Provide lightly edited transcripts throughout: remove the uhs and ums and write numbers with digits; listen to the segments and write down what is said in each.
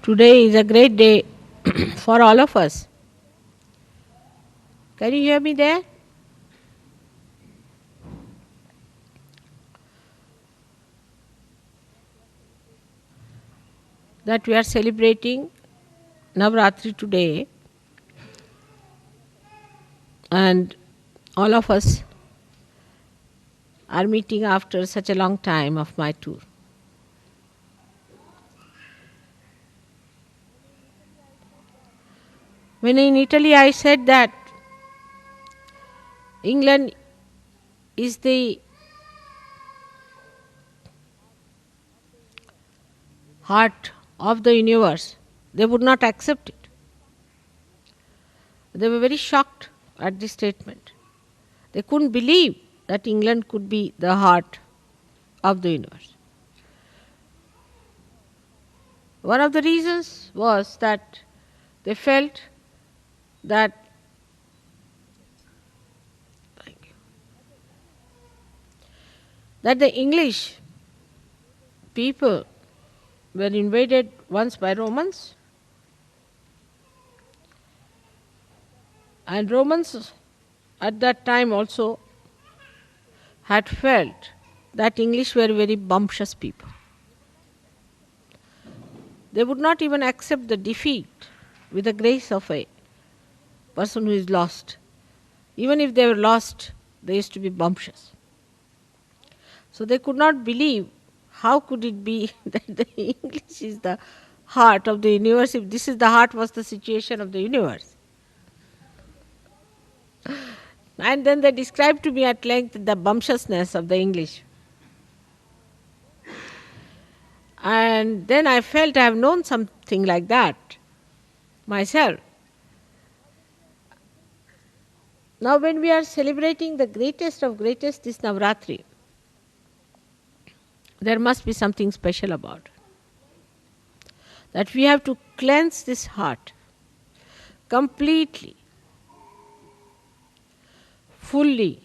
Today is a great day for all of us. Can you hear me there? That we are celebrating Navratri today, and all of us are meeting after such a long time of my tour. When in Italy I said that England is the heart of the universe, they would not accept it. They were very shocked at this statement. They couldn't believe that England could be the heart of the universe. One of the reasons was that they felt that the English people were invaded once by Romans, and Romans at that time also had felt that English were very bumptious people. They would not even accept the defeat with the grace of a person who is lost. Even if they were lost, they used to be bumptious. So they could not believe how could it be that the English is the heart of the universe if this is the heart was the situation of the universe. And then they described to me at length the bumptiousness of the English. And then I felt I have known something like that myself. Now when we are celebrating the greatest of greatest, this Navratri, there must be something special about it. That we have to cleanse this heart completely, fully,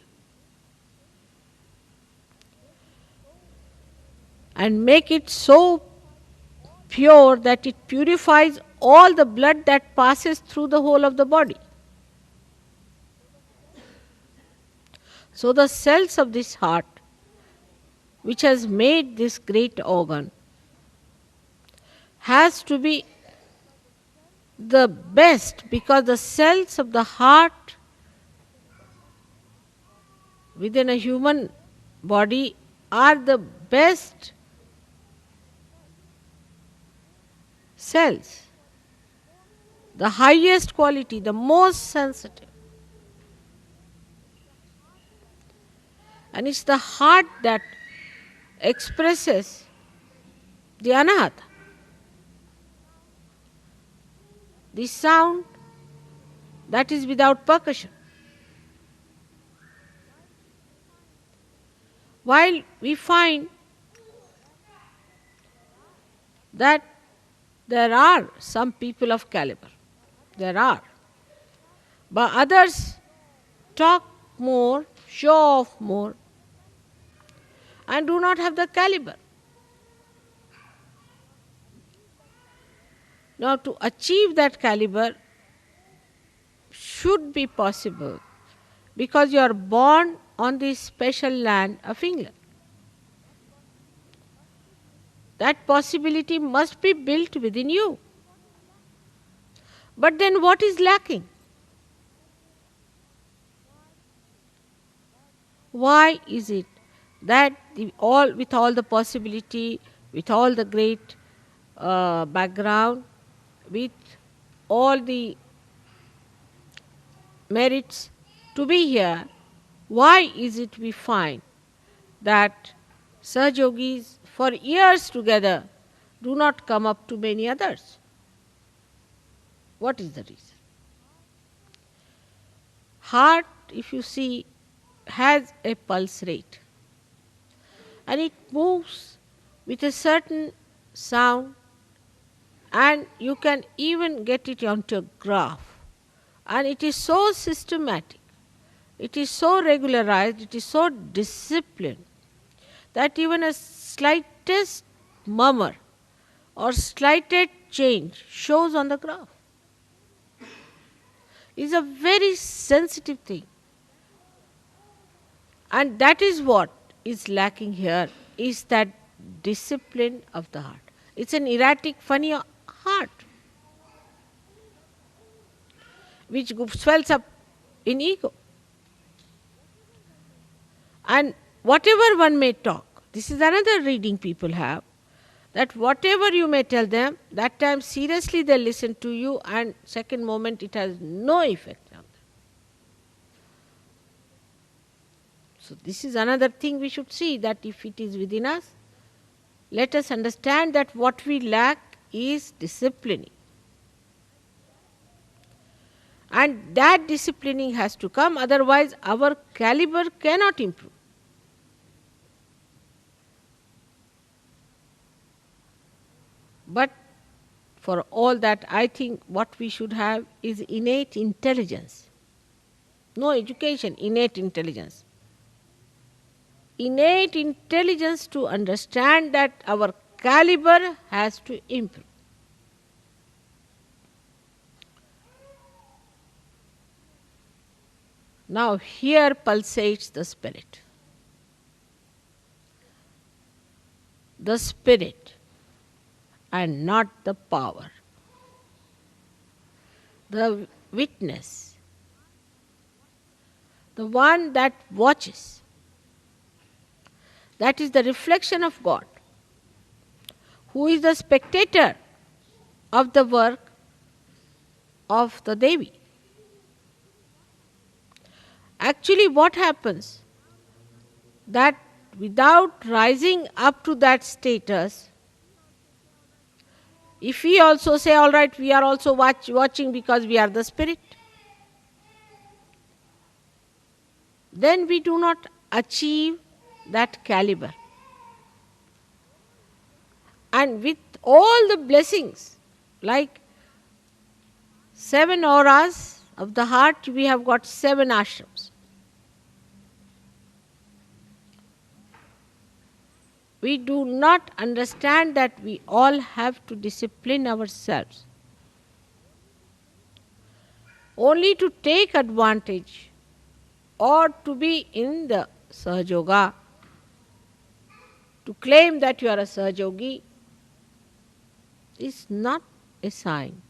and make it so pure that it purifies all the blood that passes through the whole of the body. So the cells of this heart, which has made this great organ, has to be the best, because the cells of the heart within a human body are the best cells, the highest quality, the most sensitive. And it's the heart that expresses the anahata, the sound that is without percussion. While we find that there are some people of caliber, but others talk more, show off more, and do not have the caliber. Now, to achieve that caliber should be possible because you are born on this special land of England. That possibility must be built within you. But then what is lacking? Why is it that with all the possibility, with all the great background, with all the merits to be here, why is it we find that Sahaja Yogis for years together do not come up to many others? What is the reason? Heart, if you see, has a pulse rate and it moves with a certain sound, and you can even get it onto a graph, and it is so systematic, it is so regularized, it is so disciplined that even a slightest murmur or slightest change shows on the graph. It is a very sensitive thing. And that is what is lacking here, is that discipline of the heart. It's an erratic, funny heart which swells up in ego. And whatever one may talk, this is another reading people have, that whatever you may tell them, that time seriously they listen to you, and second moment it has no effect on them. So this is another thing we should see, that if it is within us, let us understand that what we lack is disciplining. And that disciplining has to come, otherwise our caliber cannot improve. But for all that, I think what we should have is innate intelligence. No education, innate intelligence. Innate intelligence to understand that our caliber has to improve. Now here pulsates the spirit. The spirit and not the power. The witness. The one that watches. That is the reflection of God, who is the spectator of the work of the Devi. Actually, what happens, that without rising up to that status, if we also say, all right, we are also watching because we are the spirit, then we do not achieve that caliber. And with all the blessings, like 7 auras of the heart, we have got 7 ashrams. We do not understand that we all have to discipline ourselves only to take advantage or to be in the Sahaja Yoga. To claim that you are a Sahaja Yogi is not a sign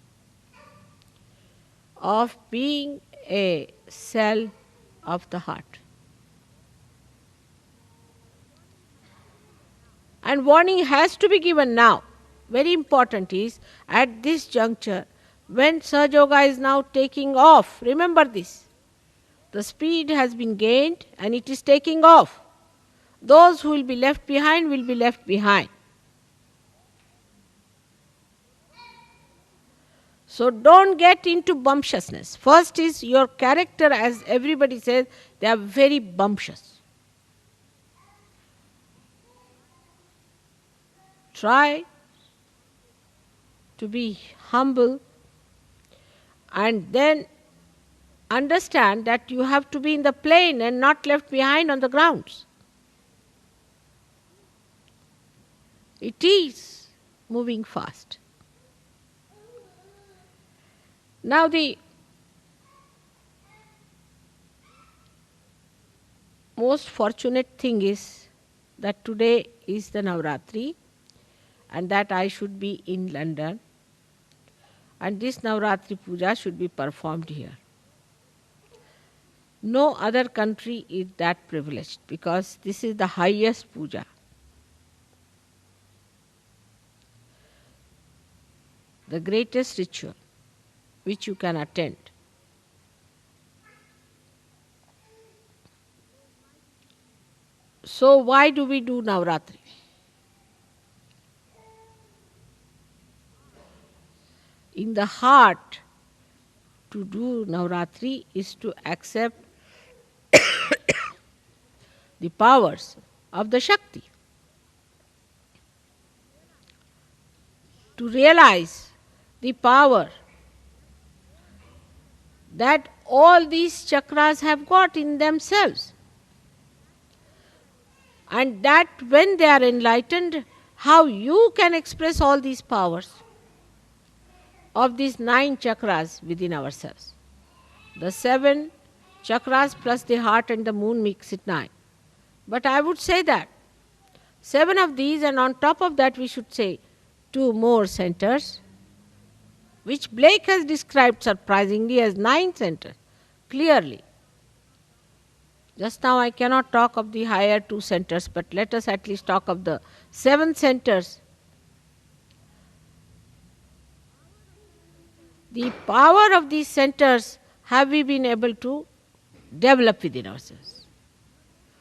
of being a cell of the heart. And warning has to be given now. Very important is, at this juncture, when Sahaja Yoga is now taking off, remember this, the speed has been gained and it is taking off. Those who will be left behind will be left behind. So don't get into bumptiousness. First is your character, as everybody says, they are very bumptious. Try to be humble and then understand that you have to be in the plane and not left behind on the grounds. It is moving fast. Now the most fortunate thing is that today is the Navaratri and that I should be in London, and this Navaratri Puja should be performed here. No other country is that privileged because this is the highest puja. The greatest ritual which you can attend. So why do we do Navaratri? In the heart, to do Navaratri is to accept the powers of the Shakti. To realize the power that all these chakras have got in themselves. And that when they are enlightened, how you can express all these powers of these 9 chakras within ourselves. The 7 chakras plus the heart and the moon makes it 9. But I would say that 7 of these, and on top of that we should say 2 more centers, which Blake has described surprisingly as 9 centers, clearly. Just now I cannot talk of the higher 2 centers, but let us at least talk of the 7 centers. The power of these centers have we been able to develop within ourselves.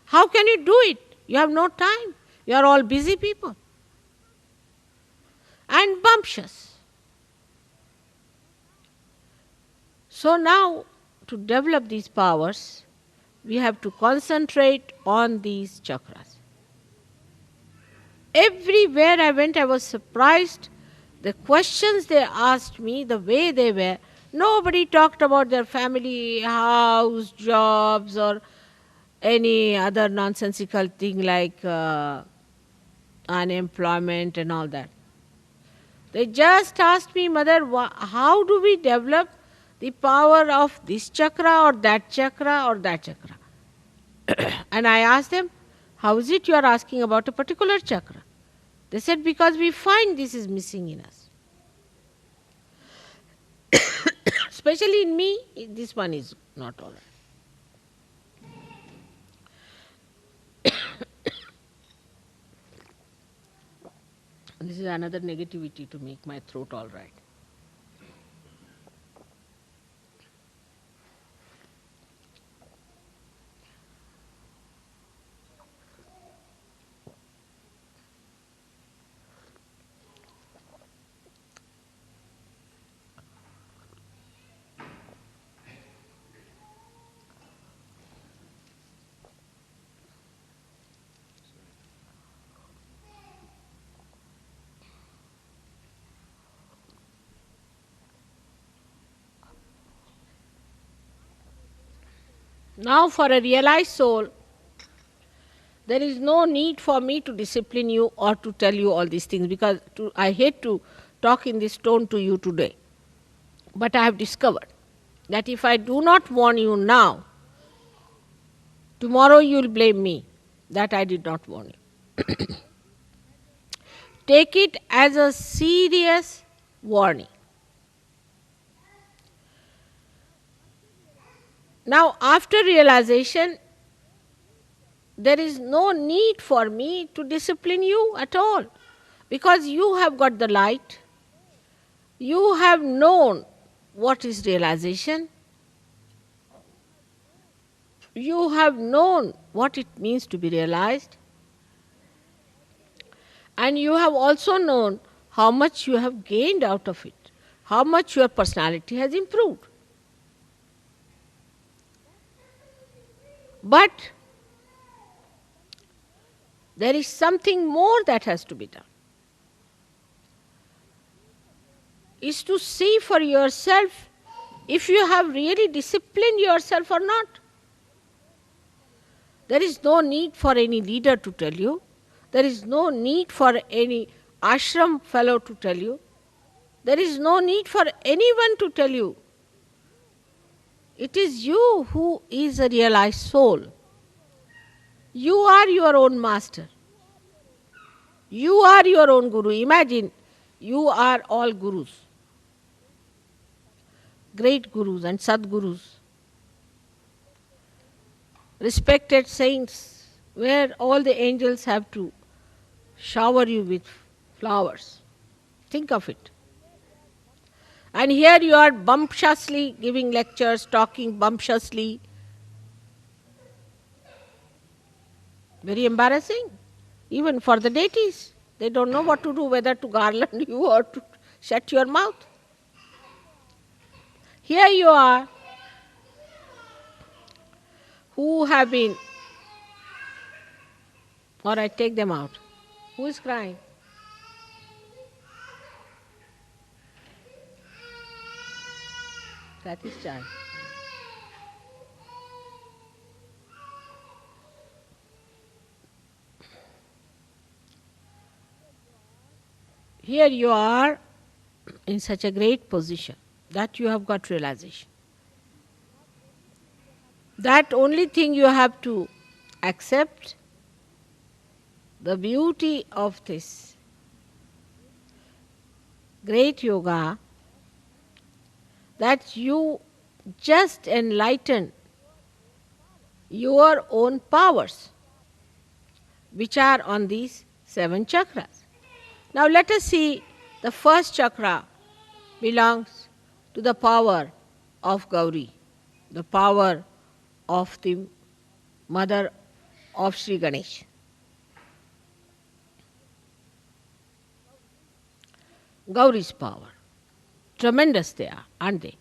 How can you do it? You have no time. You are all busy people. And bumptious. So now, to develop these powers, we have to concentrate on these chakras. Everywhere I went, I was surprised. The questions they asked me, the way they were, nobody talked about their family, house, jobs, or any other nonsensical thing like unemployment and all that. They just asked me, Mother, how do we develop the power of this chakra or that chakra or that chakra? And I asked them, how is it you are asking about a particular chakra? They said, because we find this is missing in us. Especially in me, this one is not all right. This is another negativity to make my throat all right. Now, for a realized soul, there is no need for me to discipline you or to tell you all these things, because I hate to talk in this tone to you today. But I have discovered that if I do not warn you now, tomorrow you will blame me that I did not warn you. Take it as a serious warning. Now, after realization, there is no need for me to discipline you at all, because you have got the light, you have known what is realization, you have known what it means to be realized, and you have also known how much you have gained out of it, how much your personality has improved. But there is something more that has to be done. Is to see for yourself if you have really disciplined yourself or not. There is no need for any leader to tell you. There is no need for any ashram fellow to tell you. There is no need for anyone to tell you It is you who is a realized soul. You are your own master. You are your own guru. Imagine, you are all gurus, great gurus and sadgurus, respected saints, where all the angels have to shower you with flowers. Think of it. And here you are bumptiously giving lectures, talking bumptiously. Very embarrassing, even for the deities. They don't know what to do, whether to garland you or to shut your mouth. Here you are, who have been, or I take them out. Who is crying? That is child. Here you are in such a great position that you have got realization. That only thing you have to accept the beauty of this great yoga, that you just enlighten your own powers, which are on these 7 chakras. Now let us see, the first chakra belongs to the power of Gauri, the power of the mother of Sri Ganesh. Gauri's power. Tremendous they are, aren't they?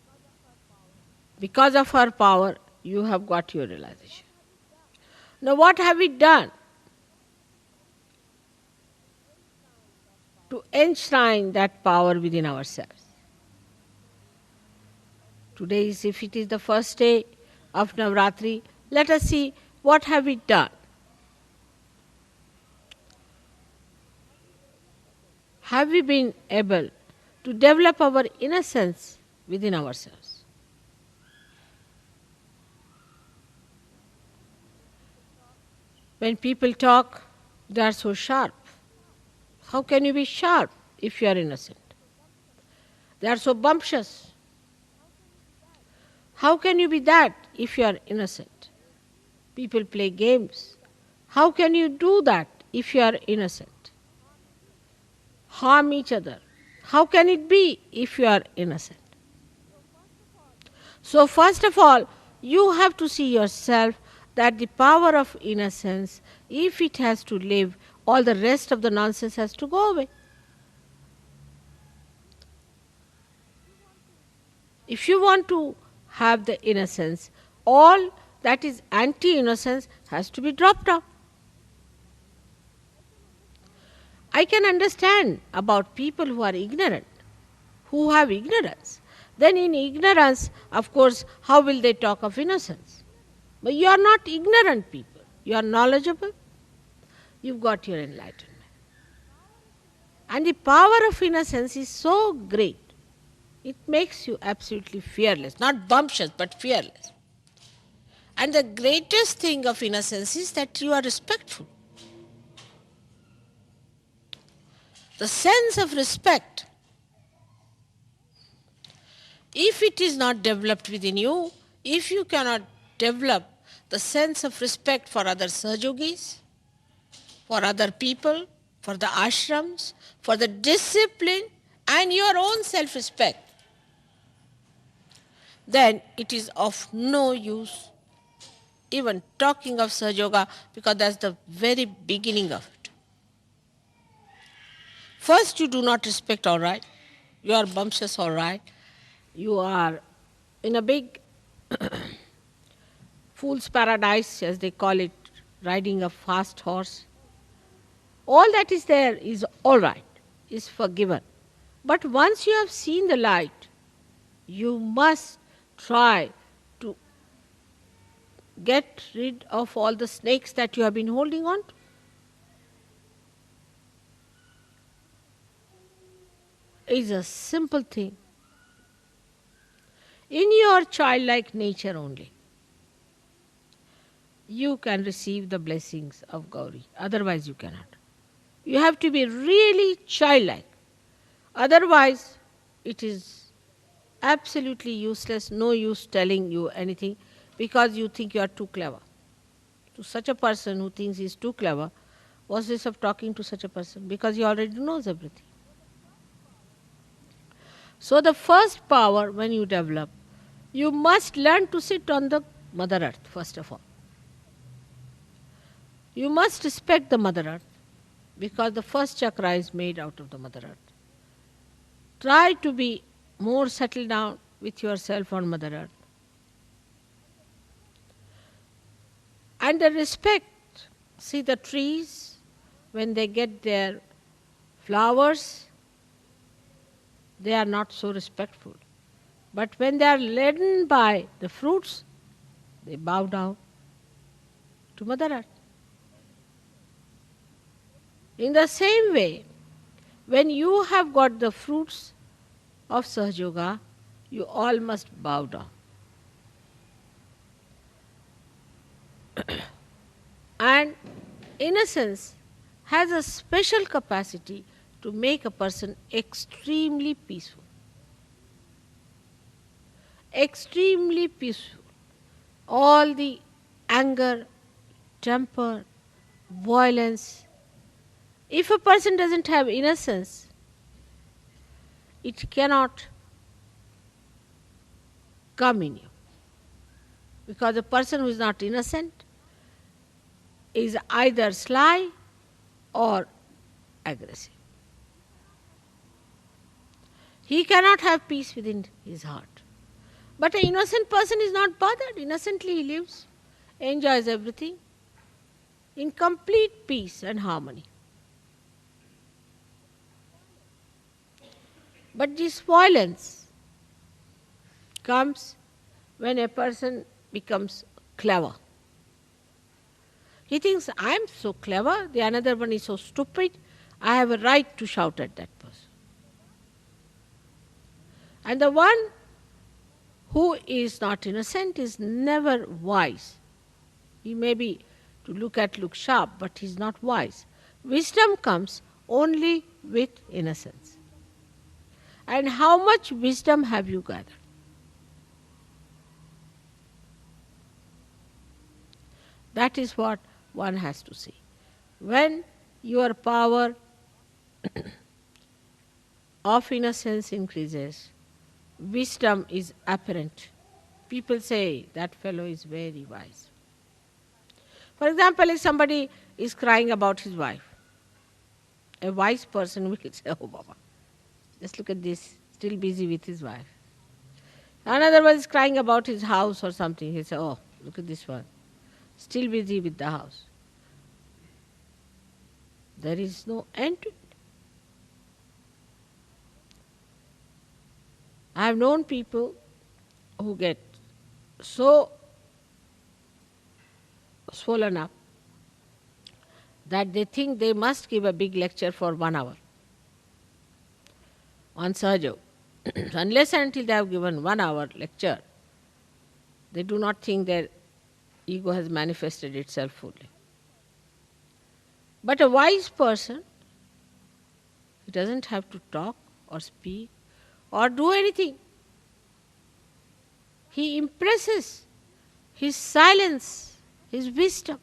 Because of her power, you have got your realization. Now what have we done to enshrine that power within ourselves? Today, if it is the first day of Navratri, let us see what have we done. Have we been able to develop our innocence within ourselves? When people talk, they are so sharp. How can you be sharp if you are innocent? They are so bumptious. How can you be that if you are innocent? People play games. How can you do that if you are innocent? Harm each other. How can it be if you are innocent? So first of all, you have to see yourself that the power of innocence, if it has to live, all the rest of the nonsense has to go away. If you want to have the innocence, all that is anti-innocence has to be dropped off. I can understand about people who are ignorant, who have ignorance. Then in ignorance, of course, how will they talk of innocence? But you are not ignorant people. You are knowledgeable. You've got your enlightenment. And the power of innocence is so great. It makes you absolutely fearless. Not bumptious, but fearless. And the greatest thing of innocence is that you are respectful. The sense of respect, if it is not developed within you, if you cannot develop the sense of respect for other Sahajogis, for other people, for the ashrams, for the discipline and your own self-respect, then it is of no use even talking of Sahaja, because that's the very beginning of it. First, you do not respect, all right. You are bumptious, all right. You are in a big fool's paradise, as they call it, riding a fast horse. All that is there is all right, is forgiven. But once you have seen the light, you must try to get rid of all the snakes that you have been holding on to. It's a simple thing. In your childlike nature only, you can receive the blessings of Gauri. Otherwise, you cannot. You have to be really childlike. Otherwise, it is absolutely useless, no use telling you anything because you think you are too clever. To such a person who thinks he is too clever, what's this of talking to such a person? Because he already knows everything. So the first power when you develop, you must learn to sit on the Mother Earth, first of all. You must respect the Mother Earth because the first chakra is made out of the Mother Earth. Try to be more settled down with yourself on Mother Earth. And the respect, see the trees, when they get their flowers, they are not so respectful. But when they are laden by the fruits, they bow down to Mother Earth. In the same way, when you have got the fruits of Sahaja Yoga, you all must bow down. And innocence has a special capacity to make a person extremely peaceful. Extremely peaceful. All the anger, temper, violence. If a person doesn't have innocence, it cannot come in you. Because a person who is not innocent is either sly or aggressive. He cannot have peace within his heart. But an innocent person is not bothered. Innocently he lives, enjoys everything in complete peace and harmony. But this violence comes when a person becomes clever. He thinks, I am so clever, the another one is so stupid, I have a right to shout at that person. And the one who is not innocent is never wise. He may be to look sharp, but he is not wise. Wisdom comes only with innocence. And how much wisdom have you gathered? That is what one has to see. When your power of innocence increases, wisdom is apparent. People say, that fellow is very wise. For example, if somebody is crying about his wife, a wise person will say, oh Baba, just look at this, still busy with his wife. Another one is crying about his house or something. He says, oh, look at this one, still busy with the house. There is no end to it. I have known people who get so swollen up that they think they must give a big lecture for 1 hour on Sahaja. Unless and until they have given 1 hour lecture, they do not think their ego has manifested itself fully. But a wise person, he doesn't have to talk or speak or do anything. He impresses his silence, his wisdom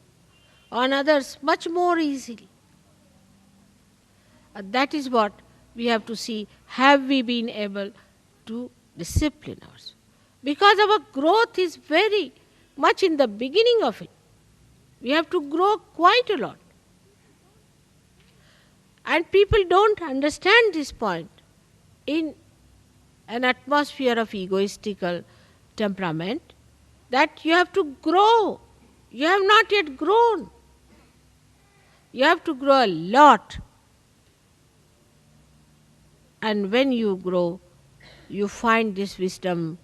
on others much more easily. That is what we have to see. Have we been able to discipline ourselves? Because our growth is very much in the beginning of it. We have to grow quite a lot. And people don't understand this point. In an atmosphere of egoistical temperament, that you have to grow. You have not yet grown. You have to grow a lot. And when you grow, you find this wisdom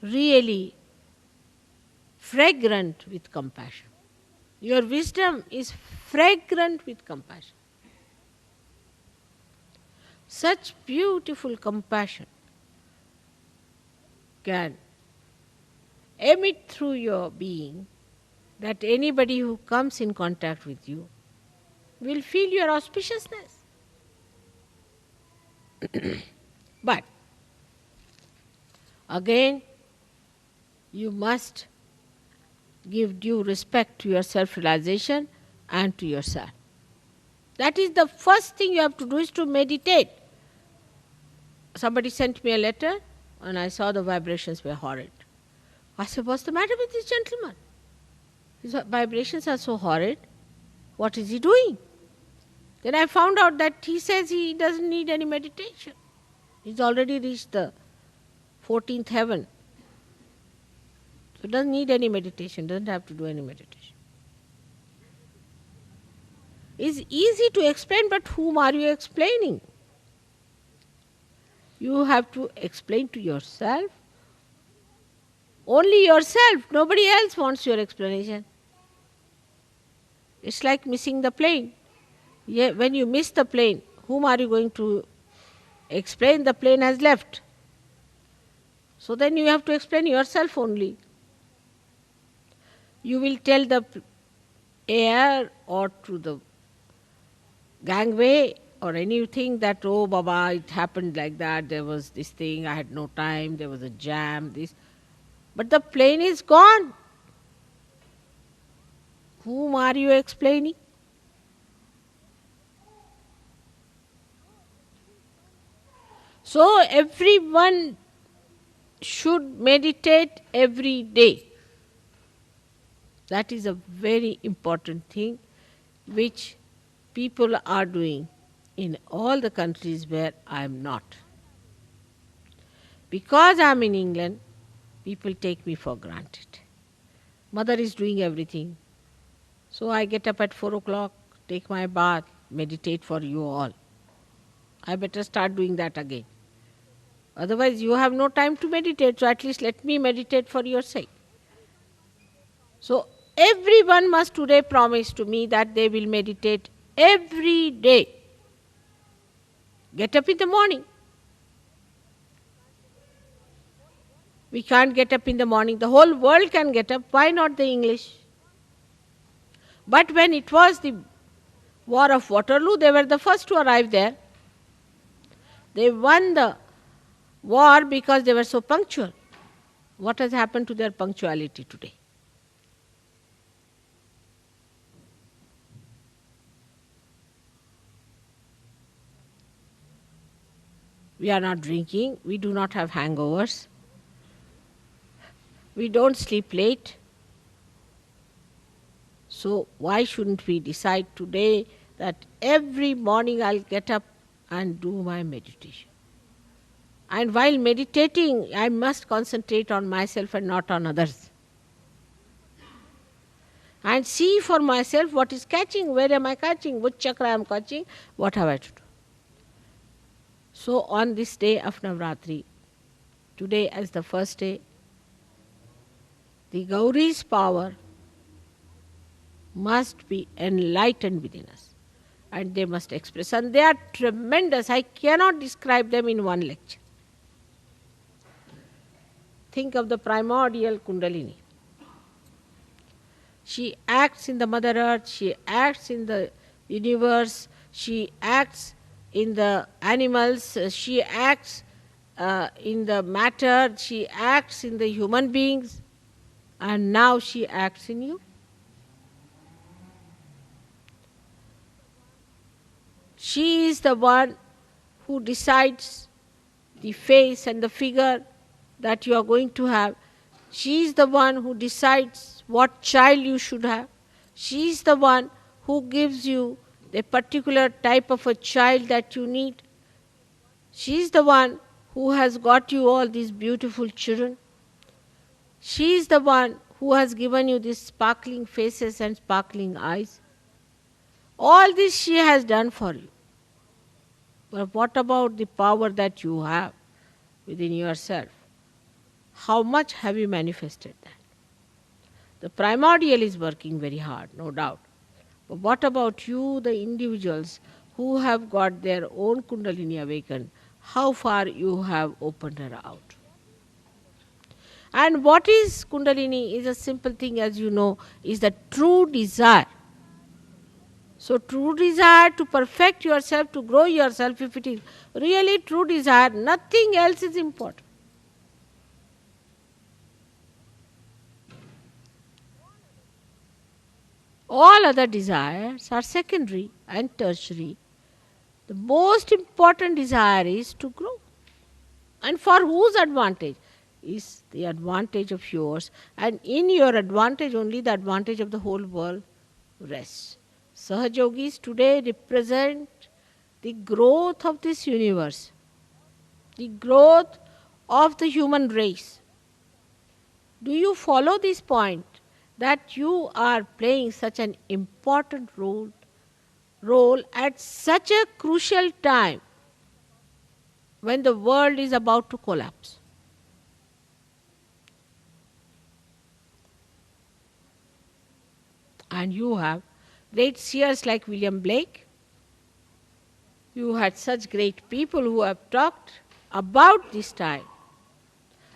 really fragrant with compassion. Your wisdom is fragrant with compassion. Such beautiful compassion can emit through your being, that anybody who comes in contact with you will feel your auspiciousness. But again, you must give due respect to your self-realization and to yourself. That is the first thing you have to do, is to meditate. Somebody sent me a letter and I saw the vibrations were horrid. I said, what's the matter with this gentleman? His vibrations are so horrid. What is he doing? Then I found out that he says he doesn't need any meditation. He's already reached the 14th heaven. So doesn't need any meditation, doesn't have to do any meditation. It's easy to explain, but whom are you explaining? You have to explain to yourself. Only yourself. Nobody else wants your explanation. It's like missing the plane. Yeah, when you miss the plane, whom are you going to explain? The plane has left. So then you have to explain yourself only. You will tell the air or to the gangway or anything that, oh Baba, it happened like that, there was this thing, I had no time, there was a jam, this. But the plane is gone. Whom are you explaining? So everyone should meditate every day. That is a very important thing which people are doing in all the countries where I am not. Because I am in England, people take me for granted. Mother is doing everything. So I get up at 4 o'clock, take my bath, meditate for you all. I better start doing that again. Otherwise you have no time to meditate, so at least let me meditate for your sake. So everyone must today promise to me that they will meditate every day. Get up in the morning. We can't get up in the morning. The whole world can get up. Why not the English? But when it was the War of Waterloo, they were the first to arrive there. They won the war because they were so punctual. What has happened to their punctuality today? We are not drinking. We do not have hangovers. We don't sleep late. So why shouldn't we decide today that every morning I'll get up and do my meditation? And while meditating, I must concentrate on myself and not on others. And see for myself what is catching, where am I catching, which chakra I am catching, what have I to do. So on this day of Navratri, today as the first day, the Gauri's power must be enlightened within us. And they must express. And they are tremendous. I cannot describe them in one lecture. Think of the Primordial Kundalini. She acts in the Mother Earth, she acts in the universe, she acts in the animals, she acts in the matter, she acts in the human beings, and now she acts in you. She is the one who decides the face and the figure that you are going to have. She is the one who decides what child you should have. She is the one who gives you the particular type of a child that you need. She is the one who has got you all these beautiful children. She is the one who has given you these sparkling faces and sparkling eyes. All this she has done for you. But what about the power that you have within yourself? How much have you manifested that? The primordial is working very hard, no doubt. But what about you, the individuals who have got their own Kundalini awakened? How far you have opened her out? And what is Kundalini is a simple thing, as you know, is the true desire. So true desire to perfect yourself, to grow yourself, if it is really true desire, nothing else is important. All other desires are secondary and tertiary. The most important desire is to grow. And for whose advantage? Is the advantage of yours, and in your advantage only the advantage of the whole world rests. Sahajogis today represent the growth of this universe, the growth of the human race. Do you follow this point that you are playing such an important role at such a crucial time when the world is about to collapse? And you have great seers like William Blake. You had such great people who have talked about this time.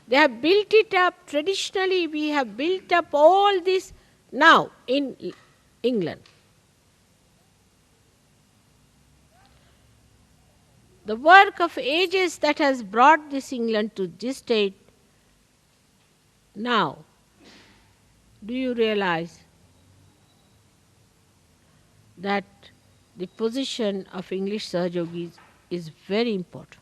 They have built it up. Traditionally, we have built up all this now in England. The work of ages that has brought this England to this state now, do you realize that the position of English Sahajogis is very important?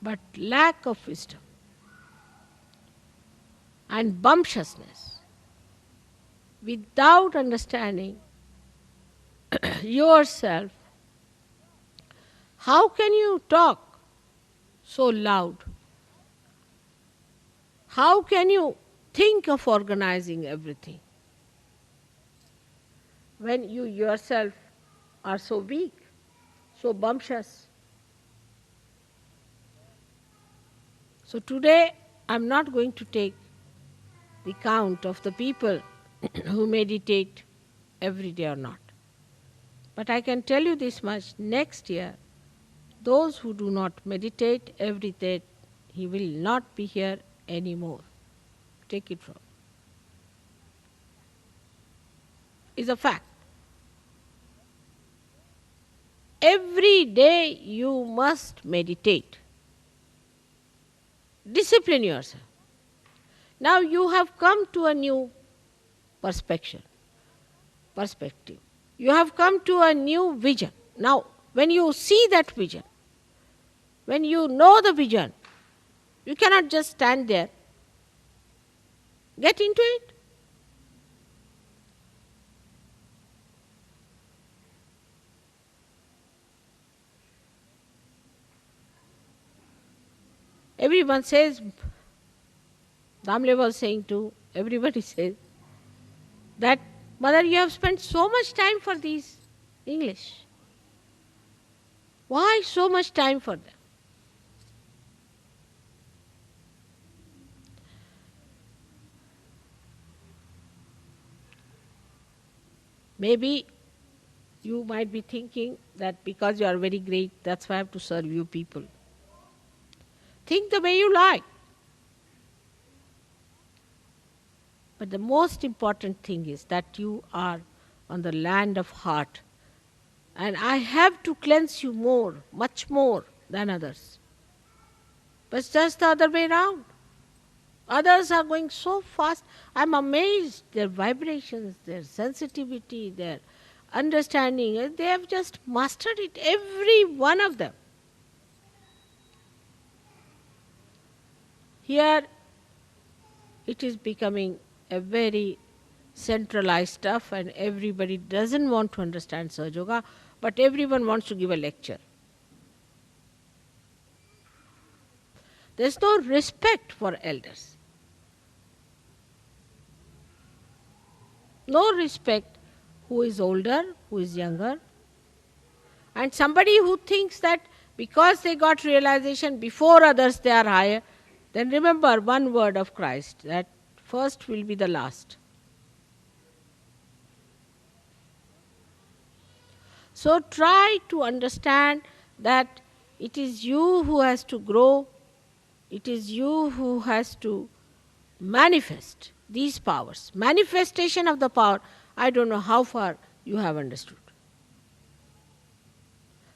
But lack of wisdom and bumptiousness, without understanding yourself, how can you talk so loud? How can you think of organizing everything when you yourself are so weak, so bumptious? So today I am not going to take the count of the people who meditate every day or not. But I can tell you this much, next year, those who do not meditate every day, he will not be here anymore. Take it from. It's a fact. Every day you must meditate. Discipline yourself. Now you have come to a new perspective. You have come to a new vision. Now, when you see that vision, when you know the vision, you cannot just stand there. Get into it. Everyone says, Damle was saying too, everybody says, that Mother, you have spent so much time for these English. Why so much time for them? Maybe you might be thinking that because you are very great, that's why I have to serve you people. Think the way you like. But the most important thing is that you are on the land of heart. And I have to cleanse you more, much more than others. But it's just the other way around. Others are going so fast. I'm amazed. Their vibrations, their sensitivity, their understanding, they have just mastered it, every one of them. Here it is becoming a very centralized stuff, and everybody doesn't want to understand Sahaja Yoga, but everyone wants to give a lecture. There's no respect for elders. No respect who is older, who is younger. And somebody who thinks that because they got realization before others they are higher, then remember one word of Christ, that first will be the last. So try to understand that It is you who has to grow. It is you who has to manifest these powers. Manifestation of the power, I don't know how far you have understood.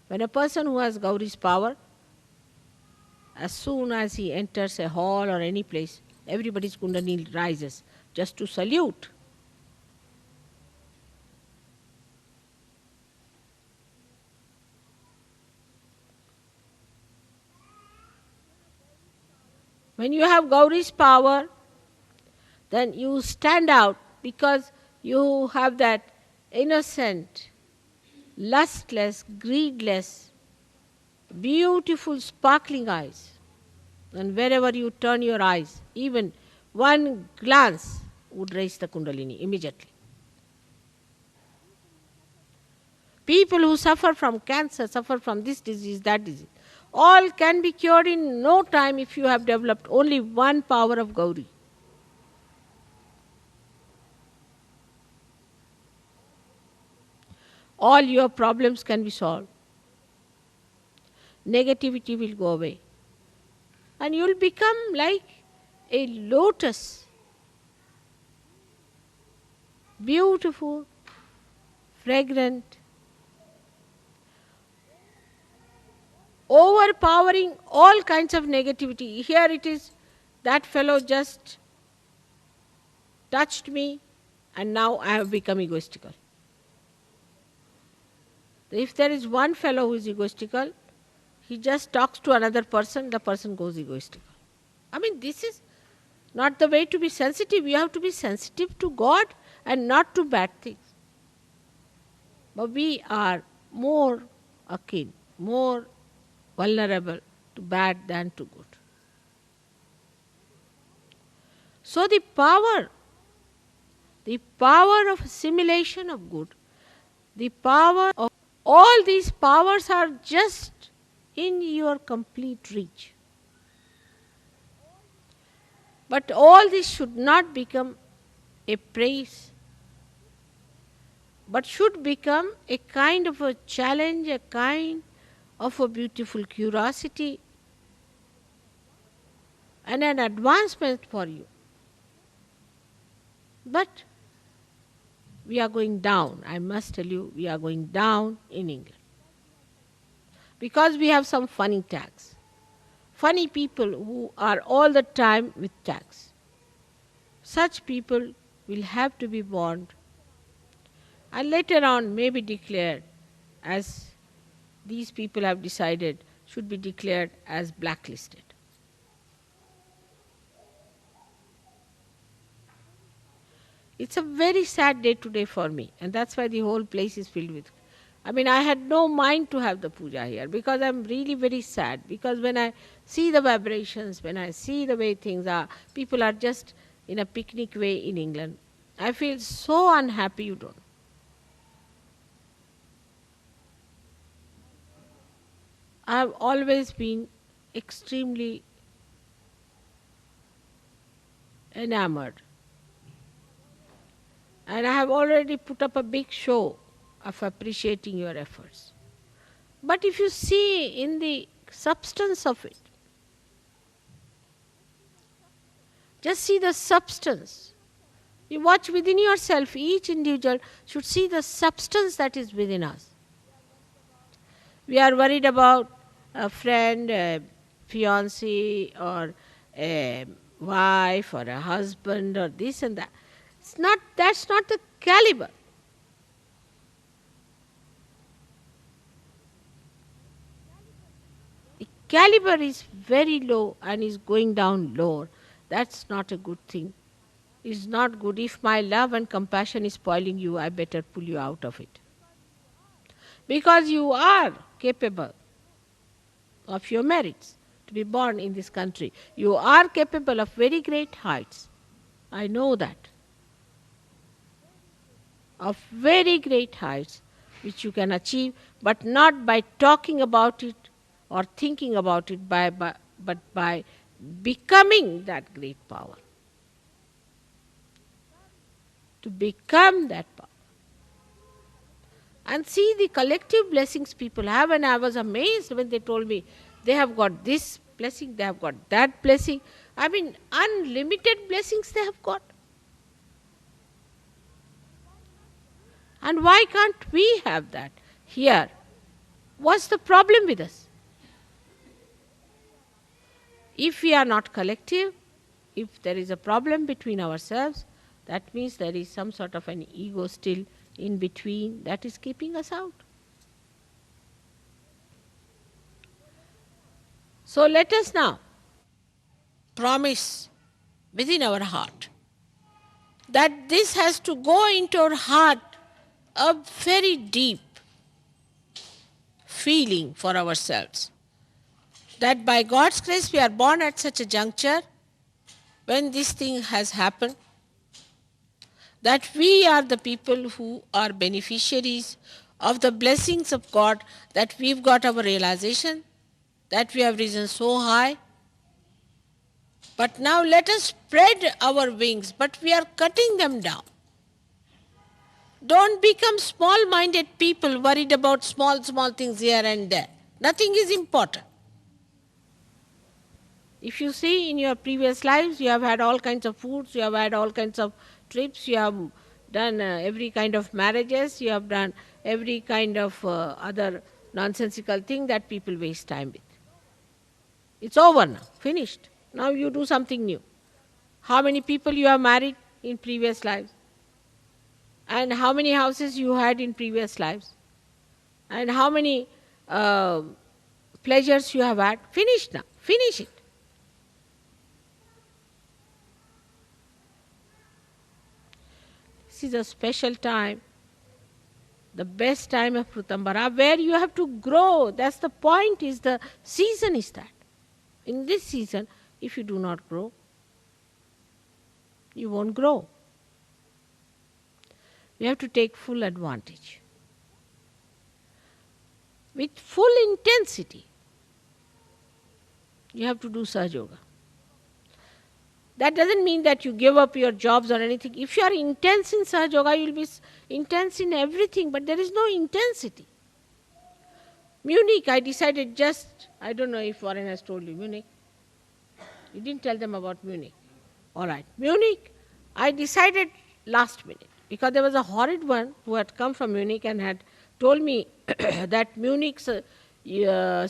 When a person who has Gauri's power, as soon as he enters a hall or any place, everybody's Kundalini rises just to salute. When you have Gauri's power, then you stand out because you have that innocent, lustless, greedless, beautiful, sparkling eyes. And wherever you turn your eyes, even one glance would raise the Kundalini immediately. People who suffer from cancer, suffer from this disease, that disease, all can be cured in no time if you have developed only one power of Gauri. All your problems can be solved. Negativity will go away. And you will become like a lotus. Beautiful, fragrant, overpowering all kinds of negativity. Here it is, that fellow just touched me and now I have become egoistical. If there is one fellow who is egoistical, he just talks to another person, the person goes egoistical. I mean, this is not the way to be sensitive. You have to be sensitive to God and not to bad things. But we are more akin, more vulnerable to bad than to good. So the power of assimilation of good, the power of all these powers are just in your complete reach. But all this should not become a praise, but should become a kind of a challenge, a kind of a beautiful curiosity and an advancement for you. But we are going down. I must tell you, we are going down in England. Because we have some funny tags. Funny people who are all the time with tags. Such people will have to be warned and later on may be declared, as these people have decided, should be declared as blacklisted. It's a very sad day today for me, and that's why the whole place is filled with. I mean, I had no mind to have the puja here because I'm really very sad. Because when I see the vibrations, when I see the way things are, people are just in a picnic way in England, I feel so unhappy, you don't. I've always been extremely enamored. And I have already put up a big show of appreciating your efforts. But if you see in the substance of it, just see the substance. You watch within yourself, each individual should see the substance that is within us. We are worried about a friend, a fiancé, or a wife, or a husband, or this and that. That's not the caliber. The caliber is very low and is going down lower. That's not a good thing. It's not good. If my love and compassion is spoiling you, I better pull you out of it. Because you are capable of your merits to be born in this country. You are capable of very great heights. I know that. Of very great heights which you can achieve, but not by talking about it or thinking about it, but by becoming that great power. To become that power. and see the collective blessings people have. And I was amazed when they told me they have got this blessing, they have got that blessing. I mean, unlimited blessings they have got. And why can't we have that here? What's the problem with us? If we are not collective, if there is a problem between ourselves, that means there is some sort of an ego still in between that is keeping us out. So let us now promise within our heart that this has to go into our heart, a very deep feeling for ourselves, that by God's grace we are born at such a juncture when this thing has happened, that we are the people who are beneficiaries of the blessings of God, that we've got our realization, that we have risen so high. But now let us spread our wings, but we are cutting them down. Don't become small-minded people worried about small things here and there. Nothing is important. If you see in your previous lives, you have had all kinds of foods, you have had all kinds of trips, you have done every kind of marriages, you have done every kind of other nonsensical thing that people waste time with. It's over now, finished. Now you do something new. How many people you have married in previous lives? And how many houses you had in previous lives? And how many pleasures you have had? Finished now, finish it. This is a special time, the best time of Prutambara, where you have to grow. That's the point, is the season is that. In this season, if you do not grow, you won't grow. You have to take full advantage. With full intensity, you have to do Sahaja Yoga. That doesn't mean that you give up your jobs or anything. If you are intense in Sahaja Yoga, you will be intense in everything, but there is no intensity. Munich, I decided just, I don't know if Warren has told you, Munich. You didn't tell them about Munich. All right. Munich, I decided last minute, because there was a horrid one who had come from Munich and had told me that Munich's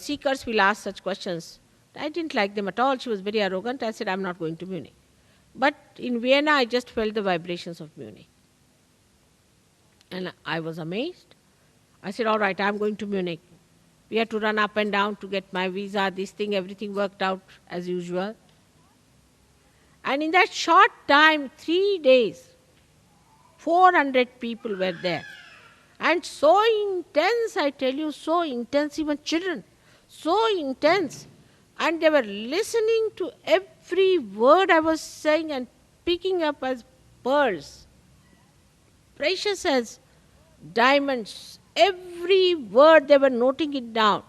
seekers will ask such questions. I didn't like them at all. She was very arrogant. I said, I'm not going to Munich. But in Vienna, I just felt the vibrations of Munich. And I was amazed. I said, all right, I'm going to Munich. We had to run up and down to get my visa, this thing, everything worked out as usual. And in that short time, 3 days, 400 people were there. And so intense, I tell you, so intense, even children, so intense. And they were listening to every word I was saying and picking up as pearls, precious as diamonds. Every word they were noting it down.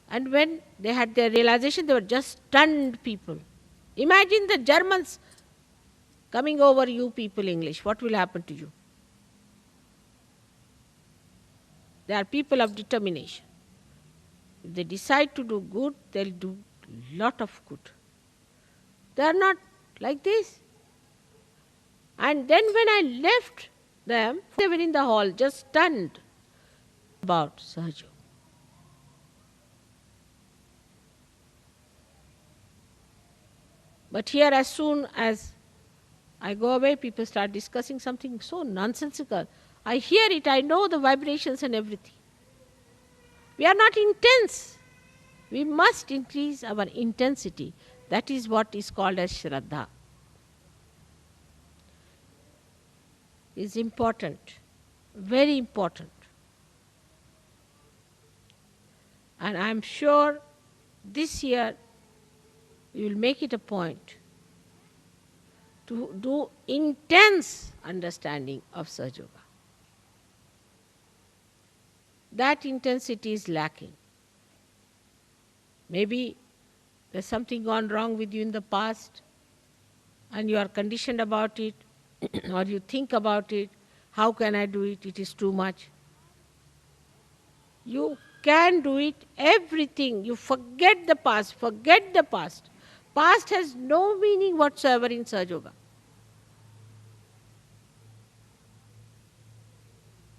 And when they had their realization, they were just stunned people. Imagine the Germans coming over you people English. What will happen to you? They are people of determination. If they decide to do good, they'll do a lot of good. They are not like this. And then when I left them, they were in the hall, just stunned about Sahaja. But here, as soon as I go away, people start discussing something so nonsensical. I hear it, I know the vibrations and everything. We are not intense. We must increase our intensity. That is what is called as Shraddha. It's important, very important. And I am sure this year you will make it a point to do intense understanding of Sahaja Yoga. That intensity is lacking. Maybe there's something gone wrong with you in the past and you are conditioned about it, or you think about it, how can I do it, it is too much. You can do it, everything. You forget the past, forget the past. Past has no meaning whatsoever in Sahaja Yoga.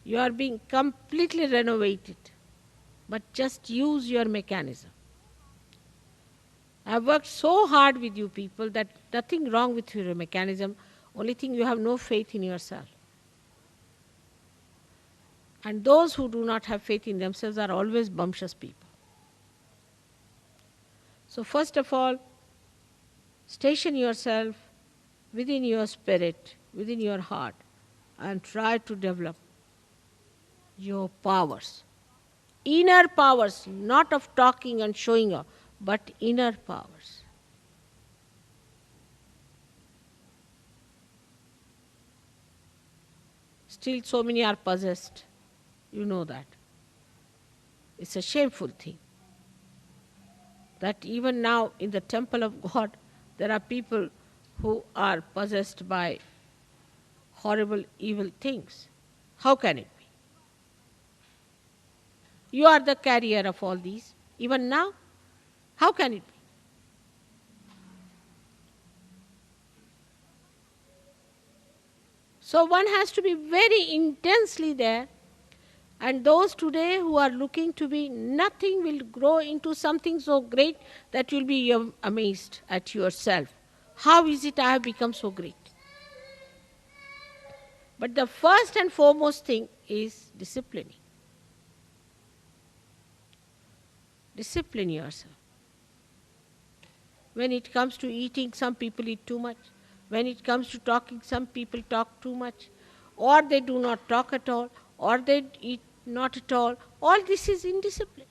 You are being completely renovated, but just use your mechanism. I have worked so hard with you people that nothing wrong with your mechanism, only thing you have no faith in yourself. And those who do not have faith in themselves are always bumptious people. So first of all, station yourself within your spirit, within your heart, and try to develop your powers. Inner powers, not of talking and showing off, but inner powers. Still, so many are possessed. You know that. It's a shameful thing. That even now in the temple of God, there are people who are possessed by horrible, evil things. How can it be? You are the carrier of all these. Even now, how can it be? So one has to be very intensely there. And those today who are looking to be nothing will grow into something so great that you'll be amazed at yourself. How is it I have become so great? But the first and foremost thing is disciplining. Discipline yourself. When it comes to eating, some people eat too much. When it comes to talking, some people talk too much. Or they do not talk at all, or they eat not at all. All this is indiscipline.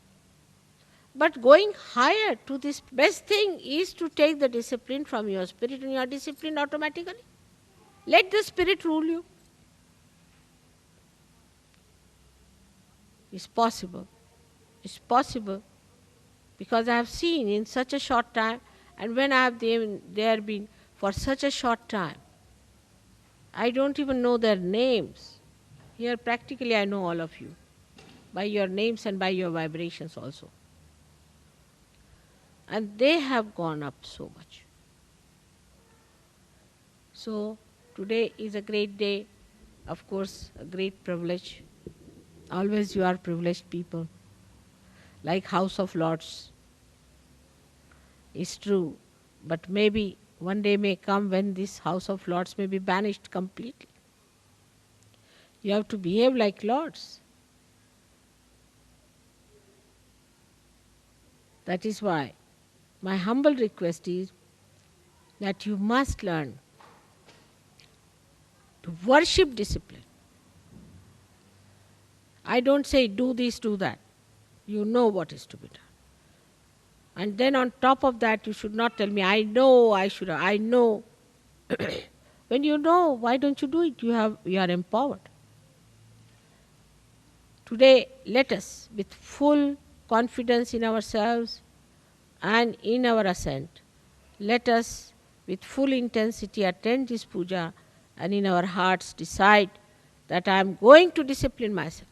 But going higher to this, best thing is to take the discipline from your spirit, and you are disciplined automatically. Let the spirit rule you. It's possible. It's possible. Because I have seen in such a short time, and when I have there been for such a short time, I don't even know their names. Here practically I know all of you, by your names and by your vibrations also. And they have gone up so much. So today is a great day, of course, a great privilege. Always you are privileged people, like House of Lords. It's true, but maybe one day may come when this House of Lords may be banished completely. You have to behave like lords. That is why my humble request is that you must learn to worship discipline. I don't say do this, do that. You know what is to be done. And then on top of that, you should not tell me, I know, I know. When you know, why don't you do it? You are empowered. Today, let us, with full confidence in ourselves and in our ascent, let us, with full intensity, attend this puja and in our hearts decide that I am going to discipline myself.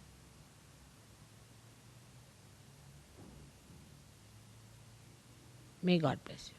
May God bless you.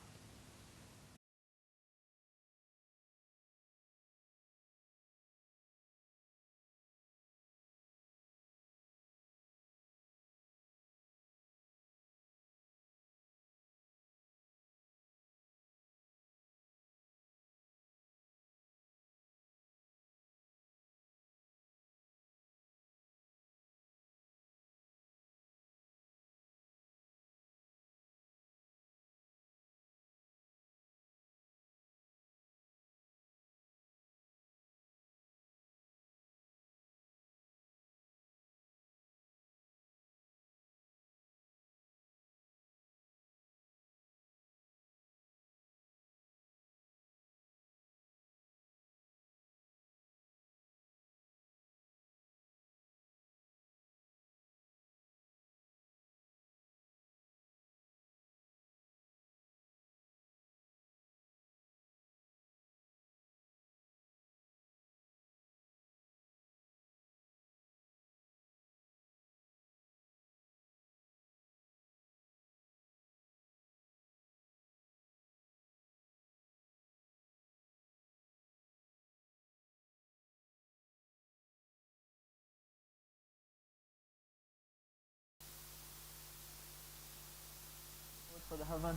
Havan.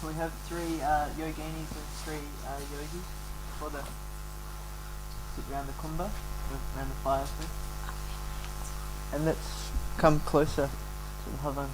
We have 3 yoginis and 3 yogis for the sit around the kumbha, around the fire first. And let's come closer to the Havan.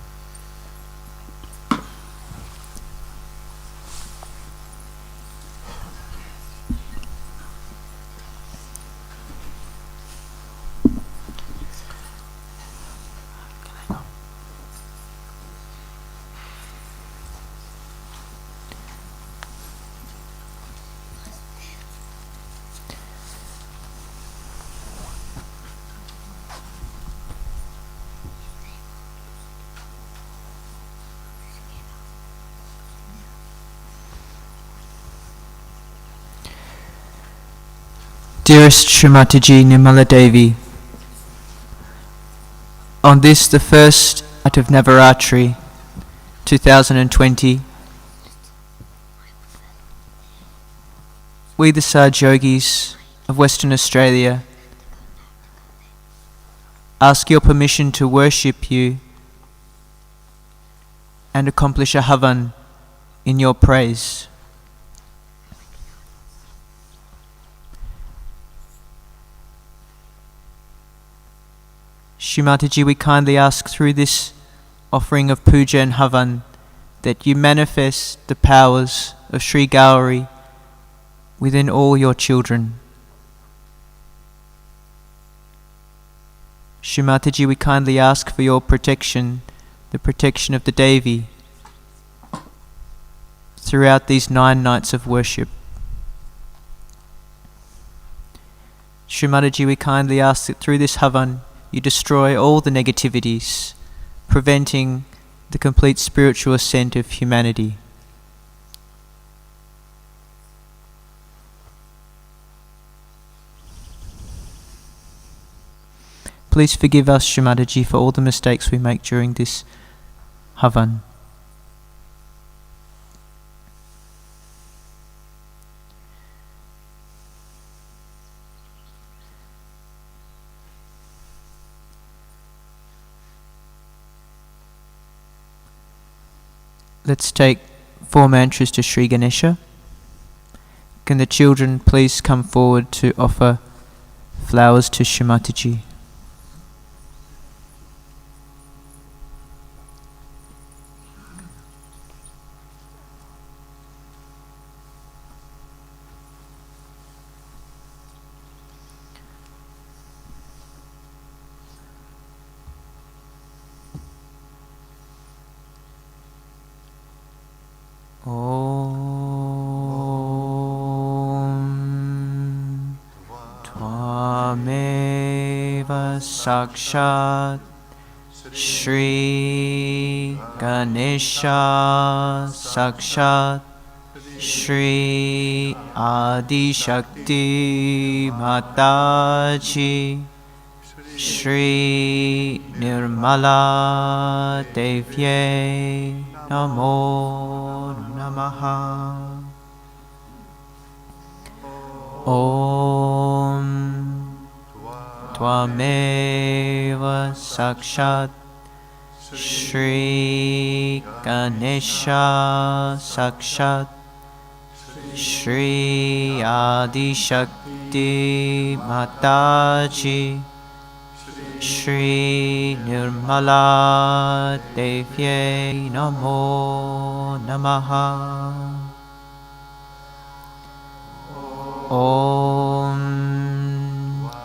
Dearest Shri Mataji Nirmala Devi, on this the first night of Navaratri 2020, we the Sahaja yogis of Western Australia ask your permission to worship you and accomplish a Havan in your praise. Shri Mataji, we kindly ask through this offering of puja and Havan that you manifest the powers of Shri Gauri within all your children. Shri Mataji, we kindly ask for your protection, the protection of the Devi, throughout these 9 nights of worship. Shri Mataji, we kindly ask that through this Havan you destroy all the negativities, preventing the complete spiritual ascent of humanity. Please forgive us, Shri Mataji, for all the mistakes we make during this Havan. Let's take 4 mantras to Sri Ganesha. Can the children please come forward to offer flowers to Shri Mataji? Om Tvameva Sakshat Shri Ganesha Sakshat Shri Adi Shakti Mataji Shri Nirmala Devye Namo Namaha. Om Tvameva Sakshat Shri Ganesha Sakshat Shri Adi Shakti Mataji Shri Nirmala Devye Namo Namaha. Om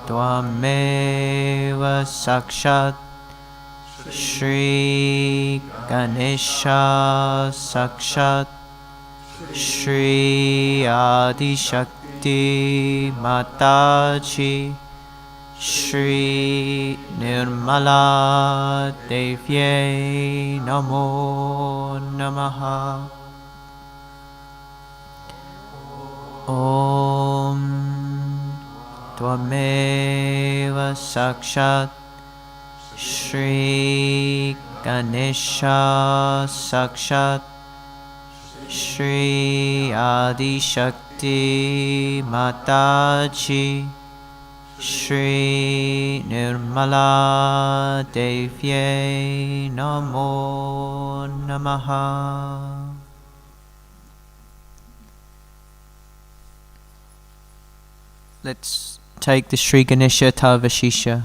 Tvameva Sakshat Shri Ganesha Sakshat Shri Adi Shakti Mataji Shri Nirmala Devye Namo Namaha. Om Tvameva Sakshat Shri Ganesha Sakshat Shri Adi Shakti Mataji Shri Nirmala Devye Namo Namaha. Let's take the Shri Ganesha Tavashisha.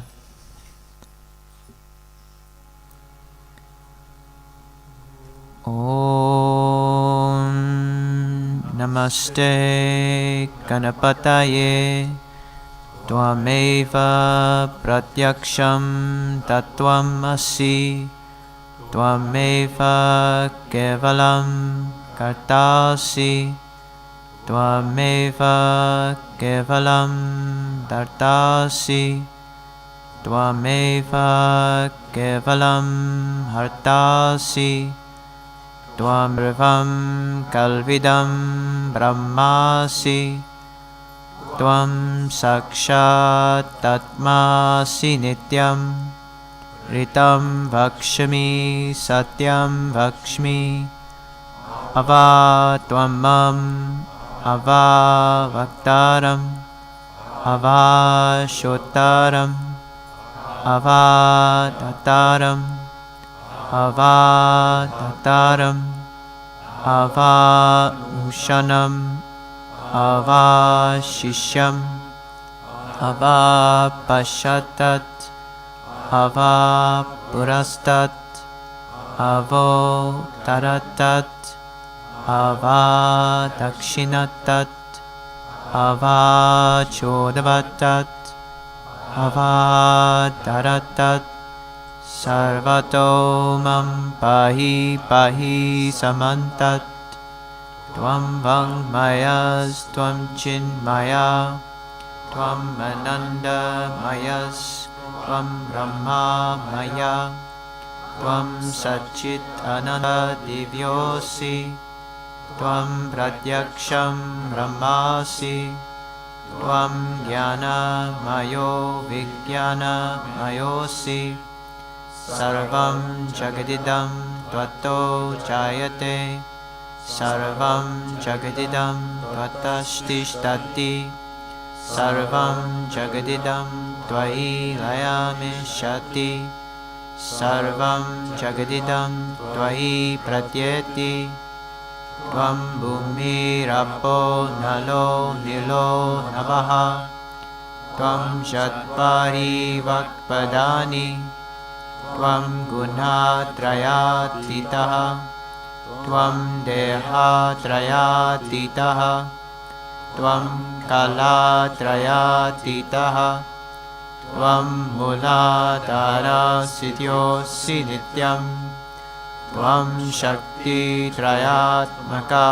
Om Namaste Ganapataye Tvameva Pratyaksham Tattvam Asi Tvameva Kevalam Kartasi Tvameva Kevalam Dartasi Tvameva Kevalam Hartasi Tvamrivam Kalvidam Brahmasi Tvam Sakshat Tatmasi Nityam Ritam Vakshami Satyam Vakshmi Ava Tvamam Ava Vaktaram Ava Shotaram Ava Tataram Ava Tataram Ava Ushanam Ava Shishyam Ava Pashatat Ava Purastat Avo Taratat Ava Dakshinatat Ava Chodavatat Ava Taratat Sarvatomam Pahi Pahi Samantat Tvam Vangmayas Tvam Chinmaya Tvam Ananda Mayas Tvam Brahma Maya Tvam Satchit Ananda Divyosi Tvam Pratyaksham Brahmasi Tvam Jnana Mayo Vijnana Mayosi Sarvam Jagadidam Tvato Jayate Sarvam Jagadidam Tvatashtishtati Sarvam Jagadidam Tvai Layamishati Sarvam Jagadidam Tvai Pratyeti Tvam Bhumi Rapo Nalo Nilo Navaha Tvam Shatpari Vakpadani Tvam Gunatrayatitaha Tvam Dehatrayatitaha Tvam Kalatrayatitaha Tvam Muladhara Siddhyosi Nityam Tvam Shakti Trayatmaka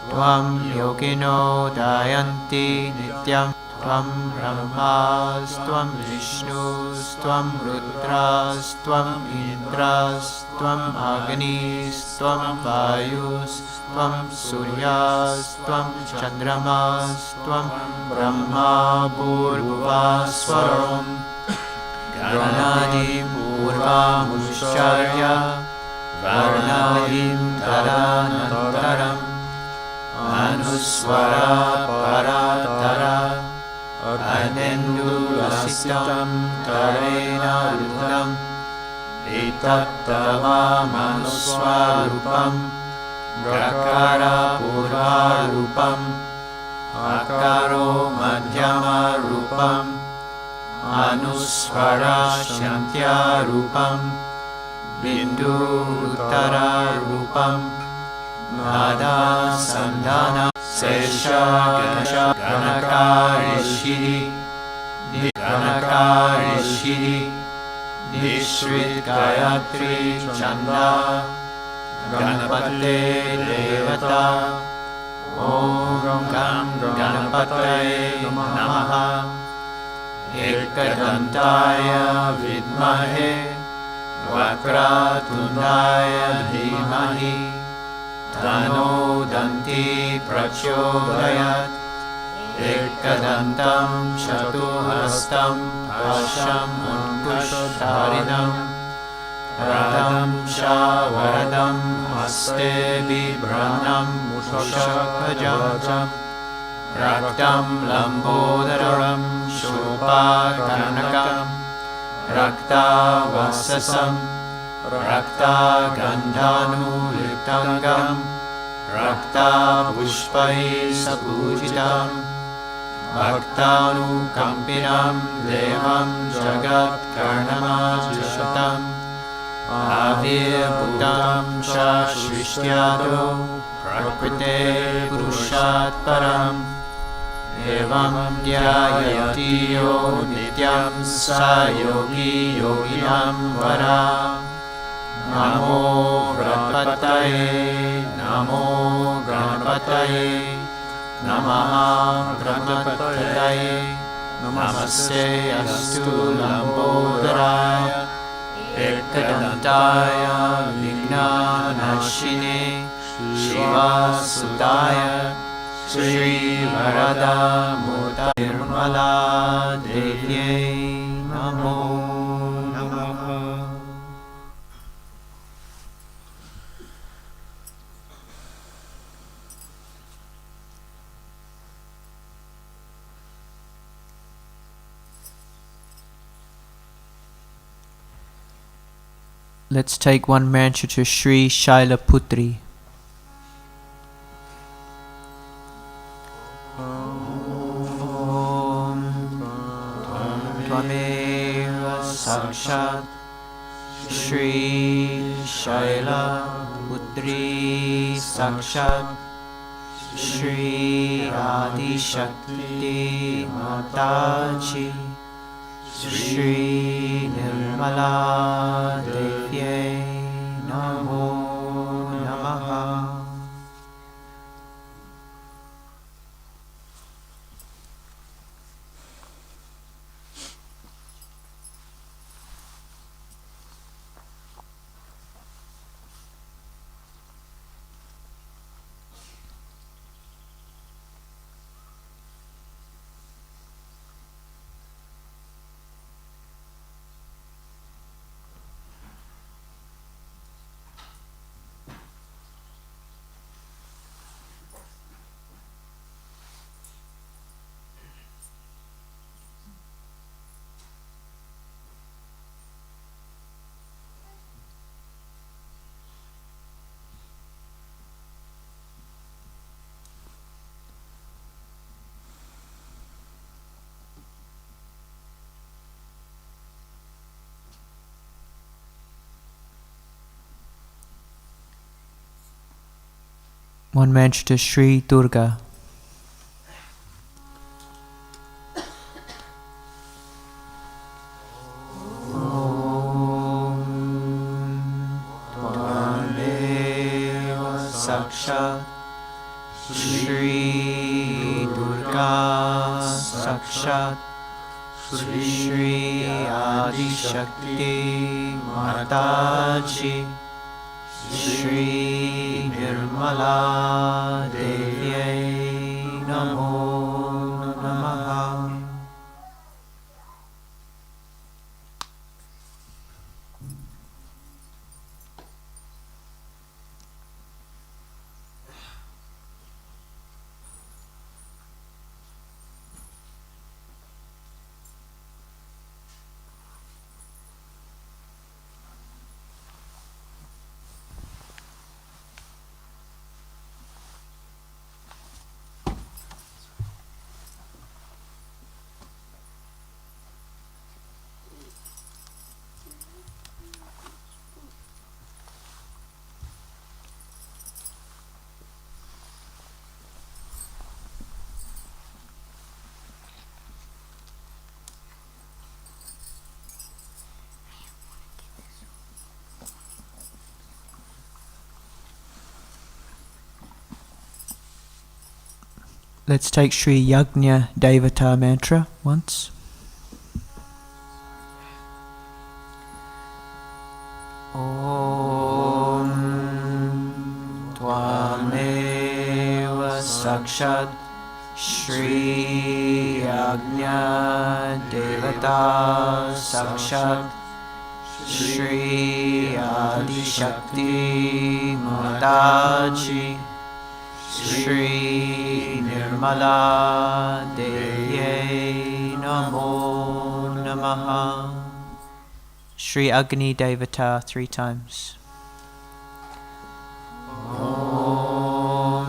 Tvam Yogino Dayanti Nityam Tvam Brahmas Tvam Vishnus Tvam Rudras Tvam Indras Tvam Agnis Tvam Vayus Tvam Suryas Tvam Chandramas Tvam Brahma Bhurvaswaram Granadim Purvamusharya Varnadim Taranantaram Anuswara Paratara Anendu Lasitam Tarena Rudam Itattava Manuswarupam Grakara Purvarupam Akaro Madhyama Rupam Anuswara Shantya Rupam Bindu Uttara Rupam Nada Sandhana Sesha Ganesha Ganakarishiri Ganakarishiri Nishrit Gayatri Chanda Ganapate Devata Om Gam Ganapate Namaha Ekadantaya Vidmahe Vakratundaya Dhimahi Tano Danti Prachodayat Ekadantam Chatuhastam Asham Ankushtarinam Radam Shavaradam Haste Vibranam Mushakajam Raktam Lambodaram Shopakarnakam Rakta Vasasam Rakta Gandhanulitangam Rakta Pushpai Sapujitam Bhaktanu Kampinam Devam Jagat Karnamajushatam Avir Bhutam Shashrishyado Prakrite Purushat Param Evam Dhyayati Yo Nityam Sayogi Yoginam Vara Namo Granpataye Namo Granpataye Namaha Granpataye Namaste Astu Lambodaraya Ekadantaya Vignanashine Shiva Sudaya Shri Varada Murta Nirmala Devye Namo Namaha. Let's take one mantra to Shri Shaila Putri. Om Tvameva Sakshat Shri Shaila Putri Sakshat Shri Adi Shakti Mataji Shri Nirmala Devye Namo Namaha. One mantra to Shri Durga. Om Tvameva Sakshat Shri Durga Sakshat Shri Adi Shakti Mataji Shri Nirmala Devye Namo Namaha. Let's take Shri Yajna Devata mantra once. Om Tvameva Sakshat Shri Yajna Devata Sakshat Shri Adi Shakti Mataji Shri Nirmala Devye Namo Namaha. Shri Agni Devata 3 times. Om